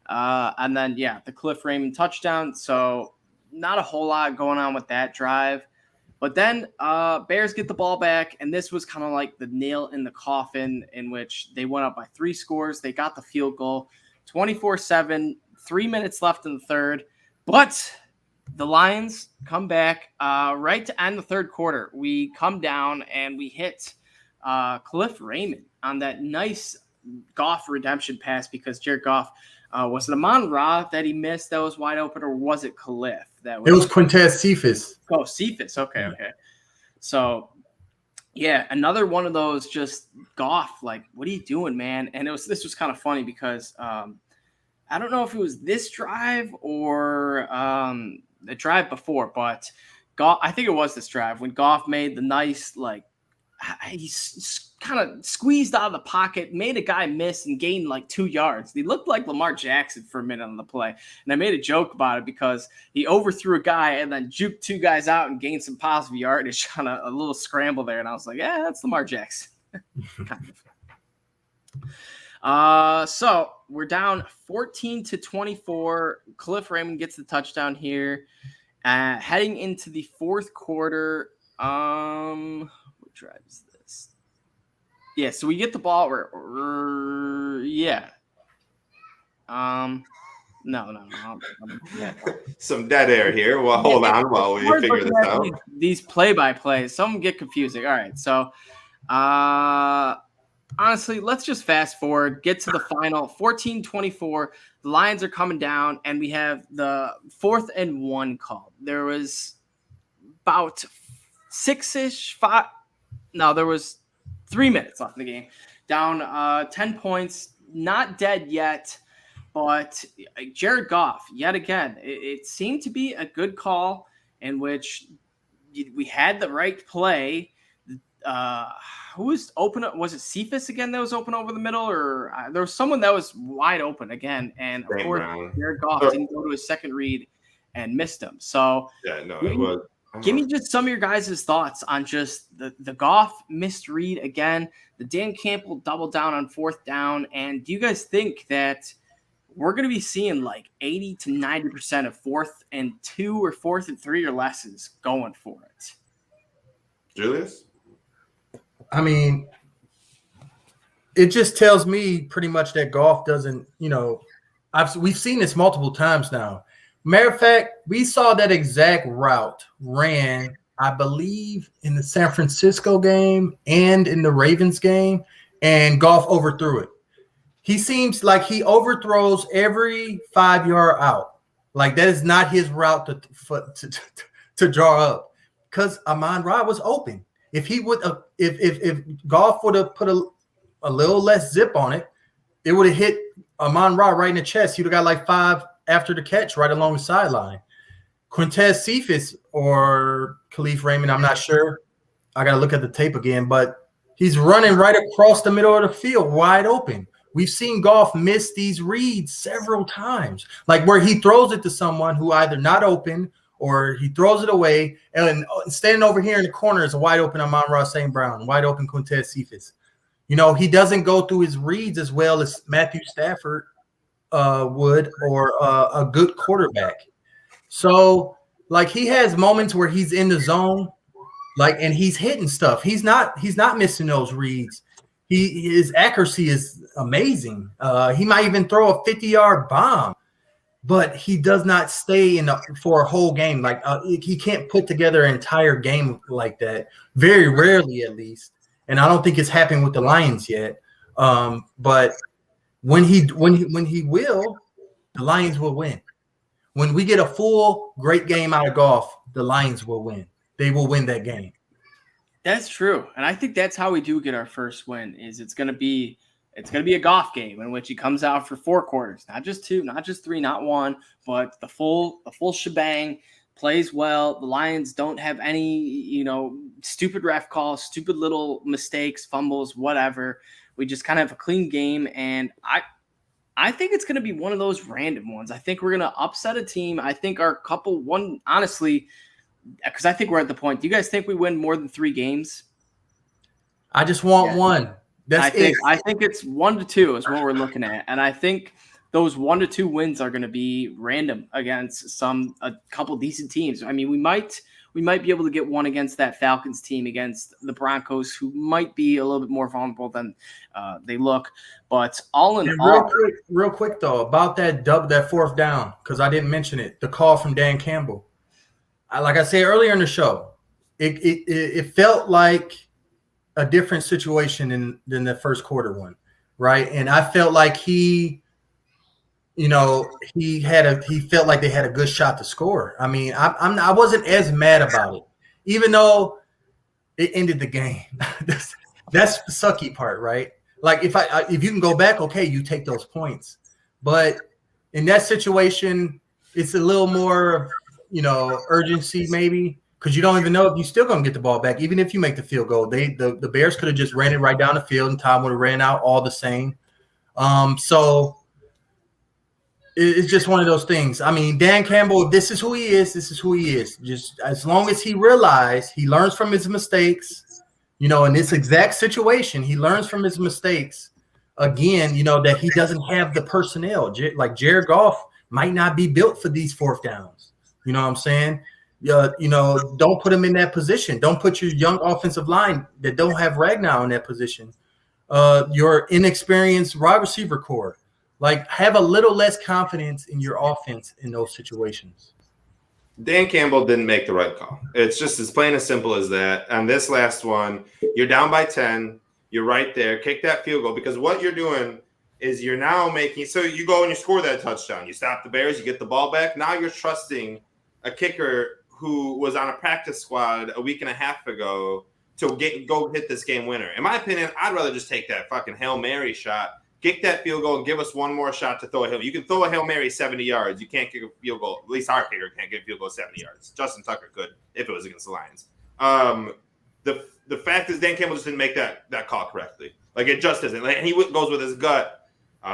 And then, the Khalif Raymond touchdown. So not a whole lot going on with that drive. But then Bears get the ball back, and this was kind of like the nail in the coffin in which they went up by 3 scores. They got the field goal, 24-7, 3 minutes left in the third. But the Lions come back right to end the third quarter. We come down, and we hit Khalif Raymond on that nice Goff redemption pass because Jared Goff, was it Amon-Ra that he missed that was wide open, or was it Khalif? It was Quintez Cephas. Oh, Cephas. Okay. So, another one of those just Goff, like, what are you doing, man? And this was kind of funny because I don't know if it was this drive or the drive before, but Goff, I think it was this drive when Goff made the nice, like, he kind of squeezed out of the pocket, made a guy miss and gained like 2 yards. He looked like Lamar Jackson for a minute on the play. And I made a joke about it because he overthrew a guy and then juked 2 guys out and gained some positive yardage on a little scramble there. And I was like, yeah, that's Lamar Jackson. Kind So we're down 14-24. Cliff Raymond gets the touchdown here. Heading into the fourth quarter. What drive is this? Yeah, so we get the ball. Yeah. No. Yeah. Some dead air here. Well, hold on while we figure this out. These play-by-plays, some get confusing. All right, so honestly, let's just fast forward, get to the final 14-24. The Lions are coming down, and we have the 4th and 1 call. There was about 6-ish, 5. No, there was 3 minutes left in the game. Down 10 points, not dead yet. But Jared Goff, yet again, it seemed to be a good call in which we had the right play. Who was open? Was it Cephas again that was open over the middle? Or there was someone that was wide open again. And, of course, Jared Goff didn't go to his second read and missed him. So, yeah, no, it was. Give me just some of your guys' thoughts on just the Goff missed read again, the Dan Campbell double down on 4th down. And do you guys think that we're going to be seeing like 80 to 90% of 4th and 2 or 4th and 3 or lessons going for it? Julius? I mean, it just tells me pretty much that Goff doesn't, we've seen this multiple times now. Matter of fact, we saw that exact route ran, I believe, in the San Francisco game and in the Ravens game, and Goff overthrew it. He seems like he overthrows every 5-yard out. Like that is not his route to draw up, because Amon-Ra was open. If he would, if Goff would have put a little less zip on it, it would have hit Amon-Ra right in the chest. He'd have got like 5 after the catch right along the sideline. Quintez Cephas or Khalif Raymond, I'm not sure. I got to look at the tape again, but he's running right across the middle of the field, wide open. We've seen Goff miss these reads several times, like where he throws it to someone who either not open or he throws it away, and standing over here in the corner is a wide open Amon-Ra St. Brown, wide open Quintez Cephas. He doesn't go through his reads as well as Matthew Stafford would, or a good quarterback. So, like, he has moments where he's in the zone, like, and he's hitting stuff. He's not missing those reads. His accuracy is amazing. He might even throw a 50-yard bomb, but he does not stay for a whole game. Like he can't put together an entire game like that. Very rarely, at least. And I don't think it's happened with the Lions yet. But when he will, the Lions will win. When we get a full great game out of Goff, the Lions will win. They will win that game. That's true, and I think that's how we do get our first win. Is it's going to be a Goff game in which he comes out for 4 quarters, not just 2, not just 3, not 1, but the full shebang. Plays well. The Lions don't have any stupid ref calls, stupid little mistakes, fumbles, whatever. We just kind of have a clean game, and I think it's going to be one of those random ones. I think we're going to upset a team. I think honestly. Because I think we're at the point. Do you guys think we win more than 3 games? I just want one. I think it's 1-2 is what we're looking at, and I think those 1-2 wins are going to be random against a couple decent teams. I mean, we might be able to get one against that Falcons team, against the Broncos, who might be a little bit more vulnerable than they look. But all in all, real quick though, about that 4th down, because I didn't mention it. The call from Dan Campbell. Like I said earlier in the show, it felt like a different situation than the first quarter one, right? And I felt like he felt like they had a good shot to score. I mean, I wasn't as mad about it, even though it ended the game. That's the sucky part, right? Like if you can go back, okay, you take those points. But in that situation, it's a little more urgency maybe, because you don't even know if you're still going to get the ball back. Even if you make the field goal, the Bears could have just ran it right down the field and time would have ran out all the same. So it's just one of those things. I mean, Dan Campbell, if this is who he is, this is who he is. Just as long as he realizes he learns from his mistakes, in this exact situation, he learns from his mistakes. again, that he doesn't have the personnel. Like Jared Goff might not be built for these fourth downs. You know what I'm saying? Don't put him in that position. Don't put your young offensive line that don't have Ragnar in that position. Your inexperienced wide receiver core. Like, have a little less confidence in your offense in those situations. Dan Campbell didn't make the right call. It's just as plain as simple as that. On this last one, you're down by 10. You're right there. Kick that field goal, because what you're doing is you're now making – so you go and you score that touchdown. You stop the Bears. You get the ball back. Now you're trusting a kicker who was on a practice squad a week and a half ago to go hit this game winner. In my opinion, I'd rather just take that fucking Hail Mary shot, kick that field goal, and give us one more shot to throw a Hail. You can throw a Hail Mary 70 yards. You can't kick a field goal. At least our kicker can't kick a field goal 70 yards. Justin Tucker could if it was against the Lions. The fact is Dan Campbell just didn't make that call correctly. Like, it just isn't. Like, he goes with his gut.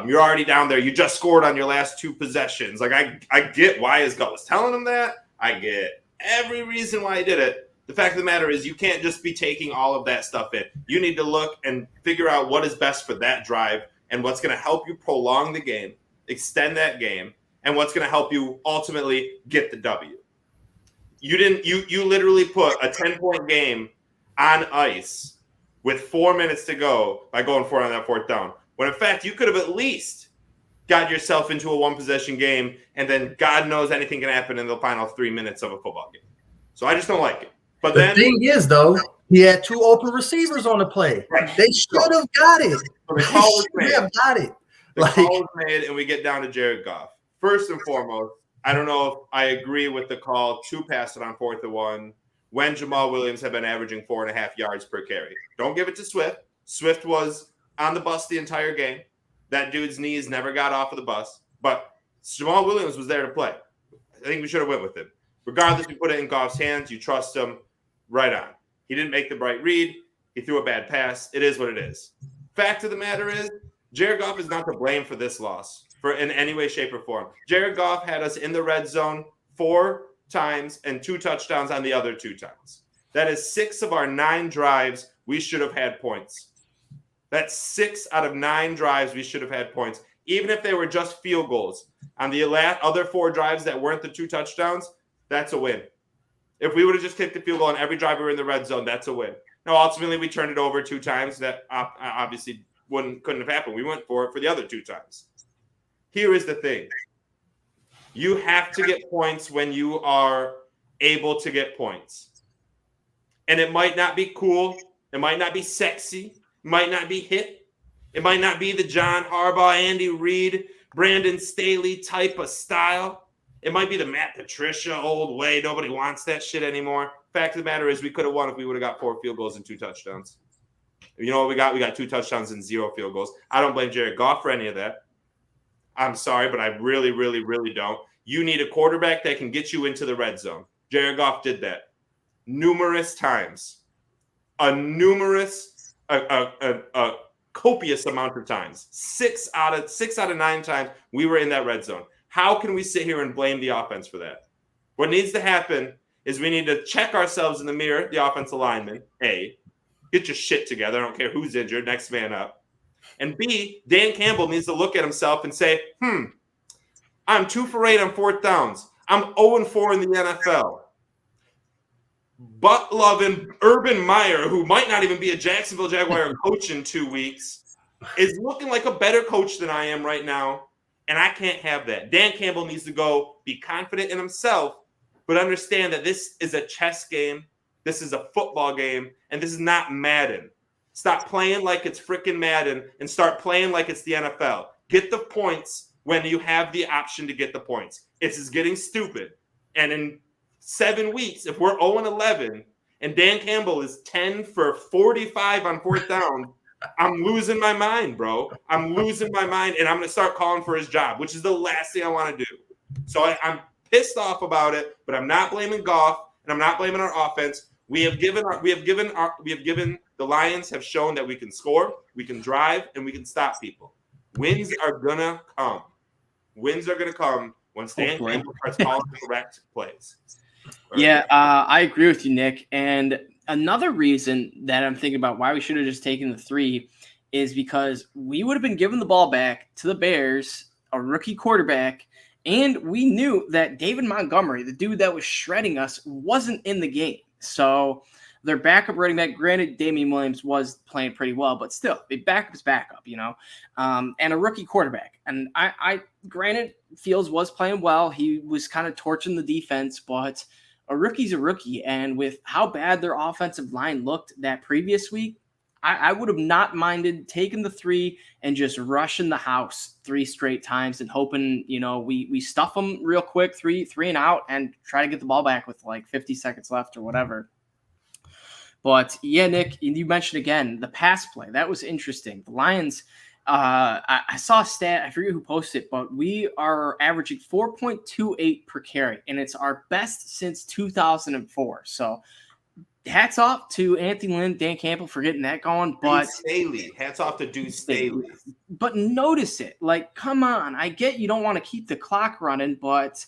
You're already down there. You just scored on your last 2 possessions. Like, I get why his gut was telling him that. I get every reason why he did it. The fact of the matter is you can't just be taking all of that stuff in. You need to look and figure out what is best for that drive and what's going to help you prolong the game, extend that game, and what's going to help you ultimately get the W. You literally put a 10-point game on ice with 4 minutes to go by going for it on that fourth down, when in fact you could have at least got yourself into a one-possession game, and then God knows anything can happen in the final 3 minutes of a football game. So I just don't like it. But the thing is, though, he had 2 open receivers on the play. Right. They should have got it. So the call was made. Got it. The call was made, and we get down to Jared Goff. First and foremost, I don't know if I agree with the call to pass it on 4th and 1 when Jamal Williams had been averaging 4.5 yards per carry. Don't give it to Swift. Swift was on the bus the entire game. That dude's knees never got off of the bus. But Jamal Williams was there to play. I think we should have went with him. Regardless, we put it in Goff's hands. You trust him. Right on. He didn't make the right read. He threw a bad pass. It is what it is. Fact of the matter is, Jared Goff is not to blame for this loss in any way, shape, or form. Jared Goff had us in the red zone 4 times and 2 touchdowns on the other 2 times. That is 6 of our 9 drives we should have had points. That's 6 out of 9 drives we should have had points. Even if they were just field goals. On the other 4 drives that weren't the 2 touchdowns, that's a win. If we would have just kicked the field goal on every drive we were in the red zone, that's a win. Now, ultimately, we turned it over 2 times. That obviously couldn't have happened. We went for it for the other 2 times. Here is the thing. You have to get points when you are able to get points. And it might not be cool. It might not be sexy. It might not be hip. It might not be the John Harbaugh, Andy Reid, Brandon Staley type of style. It might be the Matt Patricia old way. Nobody wants that shit anymore. Fact of the matter is we could have won if we would have got 4 field goals and 2 touchdowns. You know what we got? We got 2 touchdowns and 0 field goals. I don't blame Jared Goff for any of that. I'm sorry, but I really, really, really don't. You need a quarterback that can get you into the red zone. Jared Goff did that numerous times. A copious amount of times. 6 out of 9 times we were in that red zone. How can we sit here and blame the offense for that? What needs to happen is we need to check ourselves in the mirror, the offensive lineman. A, get your shit together. I don't care who's injured. Next man up. And B, Dan Campbell needs to look at himself and say, I'm 2 for 8 on 4th downs. I'm 0 4 in the NFL. Butt-loving Urban Meyer, who might not even be a Jacksonville Jaguar coach in 2 weeks, is looking like a better coach than I am right now. And I can't have that. Dan Campbell needs to go be confident in himself, but understand that this is a chess game. This is a football game, and this is not Madden. Stop playing like it's freaking Madden and start playing like it's the NFL. Get the points when you have the option to get the points. It's just getting stupid. And in 7 weeks, if we're 0-11 and Dan Campbell is 10 for 45 on 4th down, I'm losing my mind, bro. I'm losing my mind, and I'm going to start calling for his job, which is the last thing I want to do. So I'm pissed off about it, but I'm not blaming Goff, and I'm not blaming our offense. The Lions have shown that we can score, we can drive, and we can stop people. Wins are gonna come. Wins are gonna come when Dan Campbell starts calling the correct plays. Yeah, I agree with you, Nick. And another reason that I'm thinking about why we should have just taken the 3 is because we would have been giving the ball back to the Bears, a rookie quarterback, and we knew that David Montgomery, the dude that was shredding us, wasn't in the game. So their backup running back, granted, Damian Williams was playing pretty well, but still, the backup's backup, and a rookie quarterback. And I granted, Fields was playing well. He was kind of torching the defense, but a rookie's a rookie. And with how bad their offensive line looked that previous week, I would have not minded taking the 3 and just rushing the house 3 straight times and hoping, we stuff them real quick, three and out, and try to get the ball back with like 50 seconds left or whatever. But yeah, Nick, you mentioned again the pass play. That was interesting. The Lions, I saw a stat, I forget who posted it, but we are averaging 4.28 per carry, and it's our best since 2004. So hats off to Anthony Lynn, Dan Campbell for getting that going. But Deuce Staley. Hats off to Deuce Staley. But notice it. Like, come on. I get you don't want to keep the clock running, but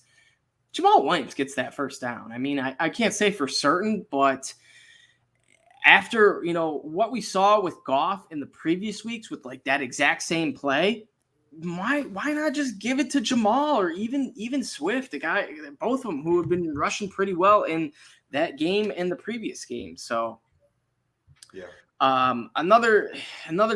Jamal Williams gets that first down. I mean, I can't say for certain, but after, what we saw with Goff in the previous weeks with like that exact same play, why not just give it to Jamal or even Swift, the guy, both of them who have been rushing pretty well in that game and the previous game. So yeah. Another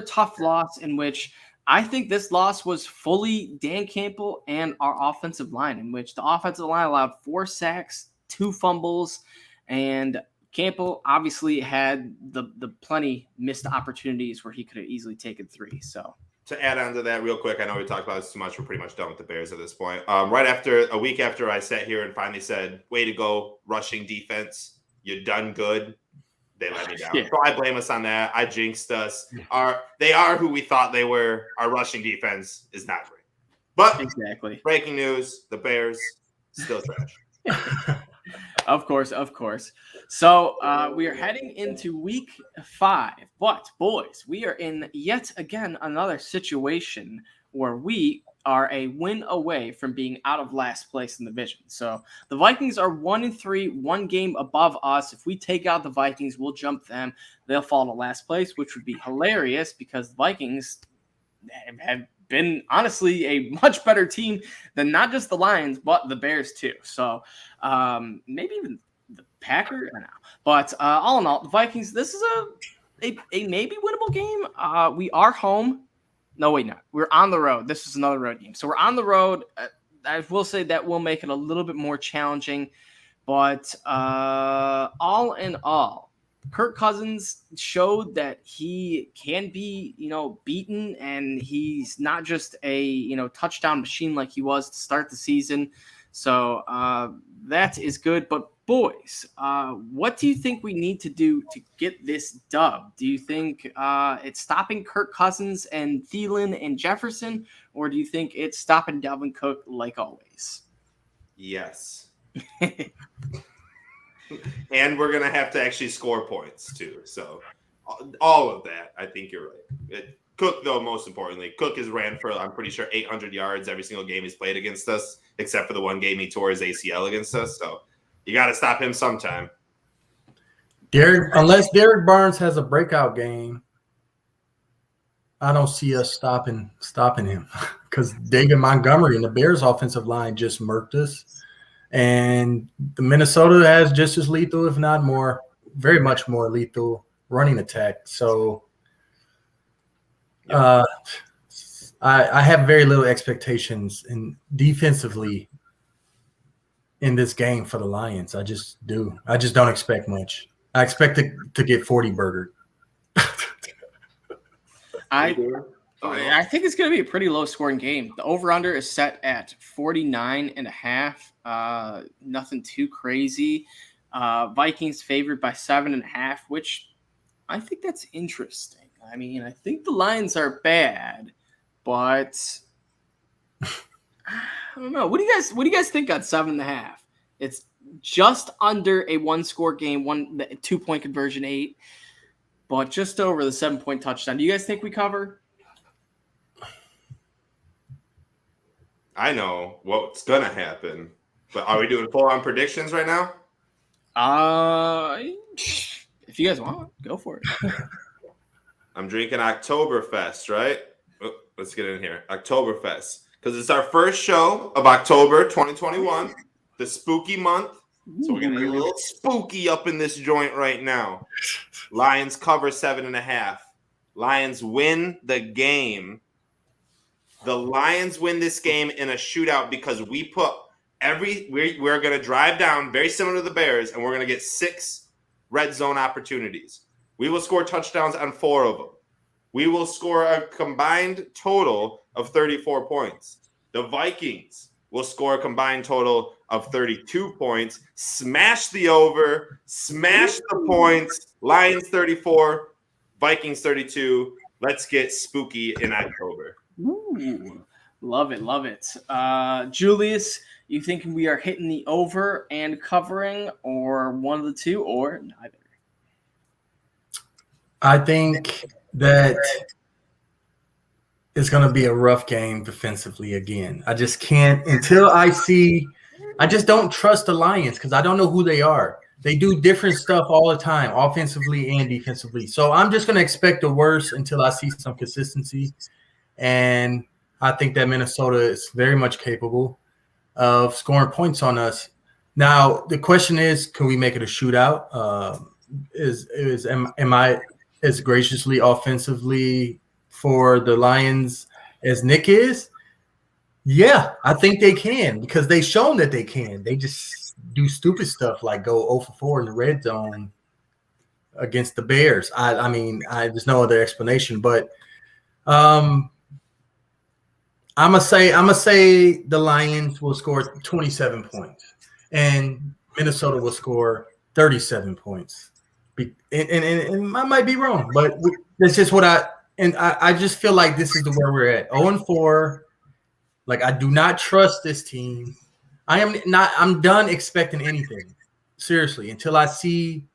tough loss in which I think this loss was fully Dan Campbell and our offensive line, in which the offensive line allowed 4 sacks, 2 fumbles, and Campbell obviously had the plenty missed opportunities where he could have easily taken 3. So to add on to that real quick, I know we talked about this too much. We're pretty much done with the Bears at this point. Right after a week after I sat here and finally said, way to go, rushing defense. You're done good. They let me down. Yeah. So I blame us on that. I jinxed us. They are who we thought they were. Our rushing defense is not great. But exactly. Breaking news, the Bears still trash. Of course. So we are heading into week 5. But, boys, we are in yet again another situation where we are a win away from being out of last place in the division. So the Vikings are 1-3, 1 game above us. If we take out the Vikings, we'll jump them. They'll fall to last place, which would be hilarious because the Vikings have been honestly a much better team than not just the Lions, but the Bears too. So maybe even the Packers. I don't know. But all in all, the Vikings, this is a maybe winnable game. We are home. No, wait, no. We're on the road. This is another road game. So we're on the road. I will say that will make it a little bit more challenging. But all in all, Kirk Cousins showed that he can be, beaten, and he's not just a, touchdown machine like he was to start the season. So that is good. But boys, what do you think we need to do to get this dub? Do you think it's stopping Kirk Cousins and Thielen and Jefferson, or do you think it's stopping Dalvin Cook like always? Yes. And we're going to have to actually score points too. So all of that, I think you're right. Cook, though, most importantly, Cook has ran for, I'm pretty sure, 800 yards every single game he's played against us, except for the one game he tore his ACL against us. So you got to stop him sometime. Unless Derek Barnes has a breakout game, I don't see us stopping him because David Montgomery and the Bears offensive line just murked us. And the Minnesota has just as lethal, if not more, very much more lethal running attack. So I have very little expectations defensively in this game for the Lions. I just do. I just don't expect much. I expect to get 40 burgered. I think it's going to be a pretty low-scoring game. The over-under is set at 49.5. Nothing too crazy. Vikings favored by 7.5, which I think that's interesting. I mean, I think the Lions are bad, but I don't know. What do you guys think on 7.5? It's just under a 1-score game, 2-point conversion 8, but just over the 7-point touchdown. Do you guys think we cover? I know what's gonna happen, but are we doing full-on predictions right now? If you guys want, go for it. I'm drinking Oktoberfest, right? Oh, let's get in here. Oktoberfest. Because it's our first show of October 2021, the spooky month. So we're going to get a little spooky up in this joint right now. Lions cover 7.5. Lions win the game. The Lions win this game in a shootout because we put we're going to drive down, very similar to the Bears, and we're going to get 6 red zone opportunities. We will score touchdowns on 4 of them. We will score a combined total of 34 points. The Vikings will score a combined total of 32 points. Smash the over, smash the points. Lions 34, Vikings 32. Let's get spooky in October. Ooh, love it, love it. Julius, you think we are hitting the over and covering, or one of the two, or neither? I think that it's going to be a rough game defensively again. I just can't until I see. I just don't trust the Lions because I don't know who they are. They do different stuff all the time, offensively and defensively. So I'm just going to expect the worst until I see some consistency. And I think that Minnesota is very much capable of scoring points on us. Now, the question is, can we make it a shootout? Am I as graciously offensively for the Lions as Nick is? Yeah, I think they can because they've shown that they can. They just do stupid stuff like go 0 for 4 in the red zone against the Bears. I mean, there's no other explanation. But I'm gonna say the Lions will score 27 points and Minnesota will score 37 points. And I might be wrong, but that's just what I just feel like this is where we're at. 0-4. Like, I do not trust this team. I'm done expecting anything. Seriously, until I see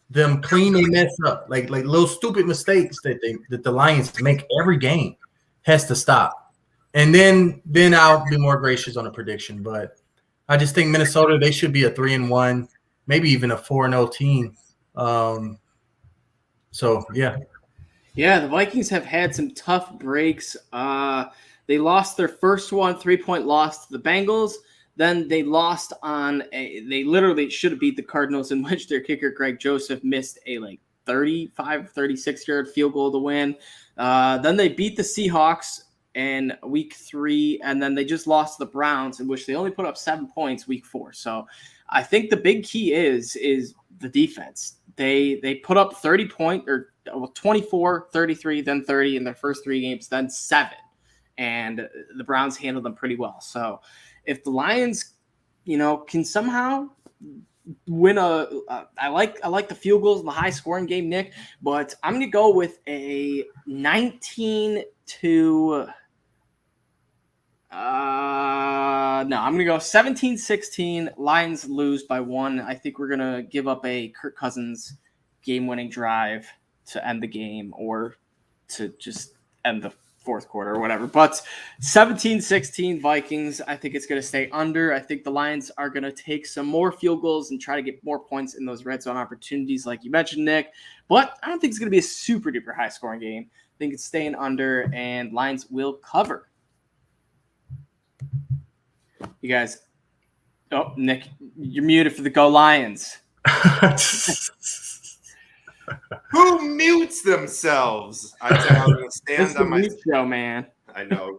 them clean and mess up. Like little stupid mistakes that the Lions make every game has to stop. And then I'll be more gracious on a prediction. But I just think Minnesota, they should be a 3-1, maybe even a 4-0 team. So yeah. Yeah, the Vikings have had some tough breaks. They lost their first one, 3-point loss to the Bengals. Then they lost they literally should have beat the Cardinals, in which their kicker, Greg Joseph, missed a 36-yard field goal to win. Then they beat the Seahawks in week 3, and then they just lost to the Browns, in which they only put up 7 points week 4. So I think the big key is the defense. They put up 30 points, or 24, 33, then 30 in their first 3 games, then 7. And the Browns handled them pretty well. So if the Lions, can somehow win I like the field goals in the high scoring game, Nick, but I'm going to go with a 19 to I'm going to go 17-16. Lions lose by 1. I think we're going to give up a Kirk Cousins game-winning drive to end the game, or to just end the fourth quarter or whatever. But 17-16 Vikings. I think it's going to stay under. I think the Lions are going to take some more field goals and try to get more points in those red zone opportunities like you mentioned, Nick. But I don't think it's going to be a super duper high scoring game. I think it's staying under, and Lions will cover. You guys, Nick, you're muted for the Go Lions. Who mutes themselves? I said I was going to stand on my show, man. I know.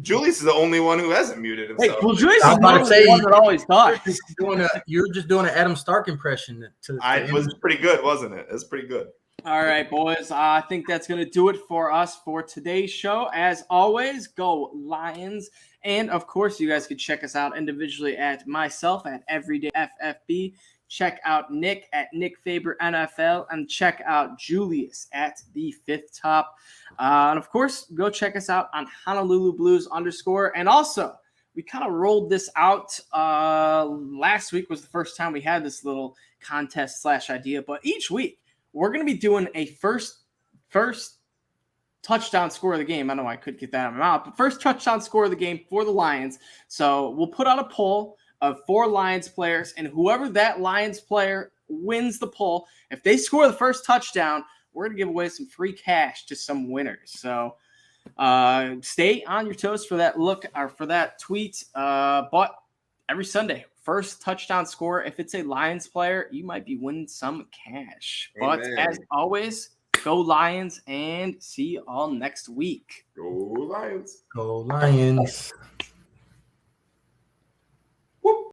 Julius is the only one who hasn't muted himself. Hey, well, Julius is the one that always does. You're just doing an Adam Stark impression. It was pretty good, wasn't it? It was pretty good. All right, boys. I think that's going to do it for us for today's show. As always, go Lions. And, of course, you guys can check us out individually at myself at EverydayFFB. Check out Nick at Nick Faber NFL, and check out Julius at The Fifth Top. And of course, go check us out on Honolulu Blues _. And also, we kind of rolled this out last week was the first time we had this little contest / idea. But each week, we're going to be doing a first touchdown score of the game. I know I could get that out of my mouth, but first touchdown score of the game for the Lions. So we'll put out a poll of 4 Lions players, and whoever that Lions player wins the poll, if they score the first touchdown, we're gonna give away some free cash to some winners. So stay on your toes for that look or for that tweet. But every Sunday, first touchdown score. If it's a Lions player, you might be winning some cash. But Amen. as always, go Lions, and see you all next week. Go Lions. Go Lions.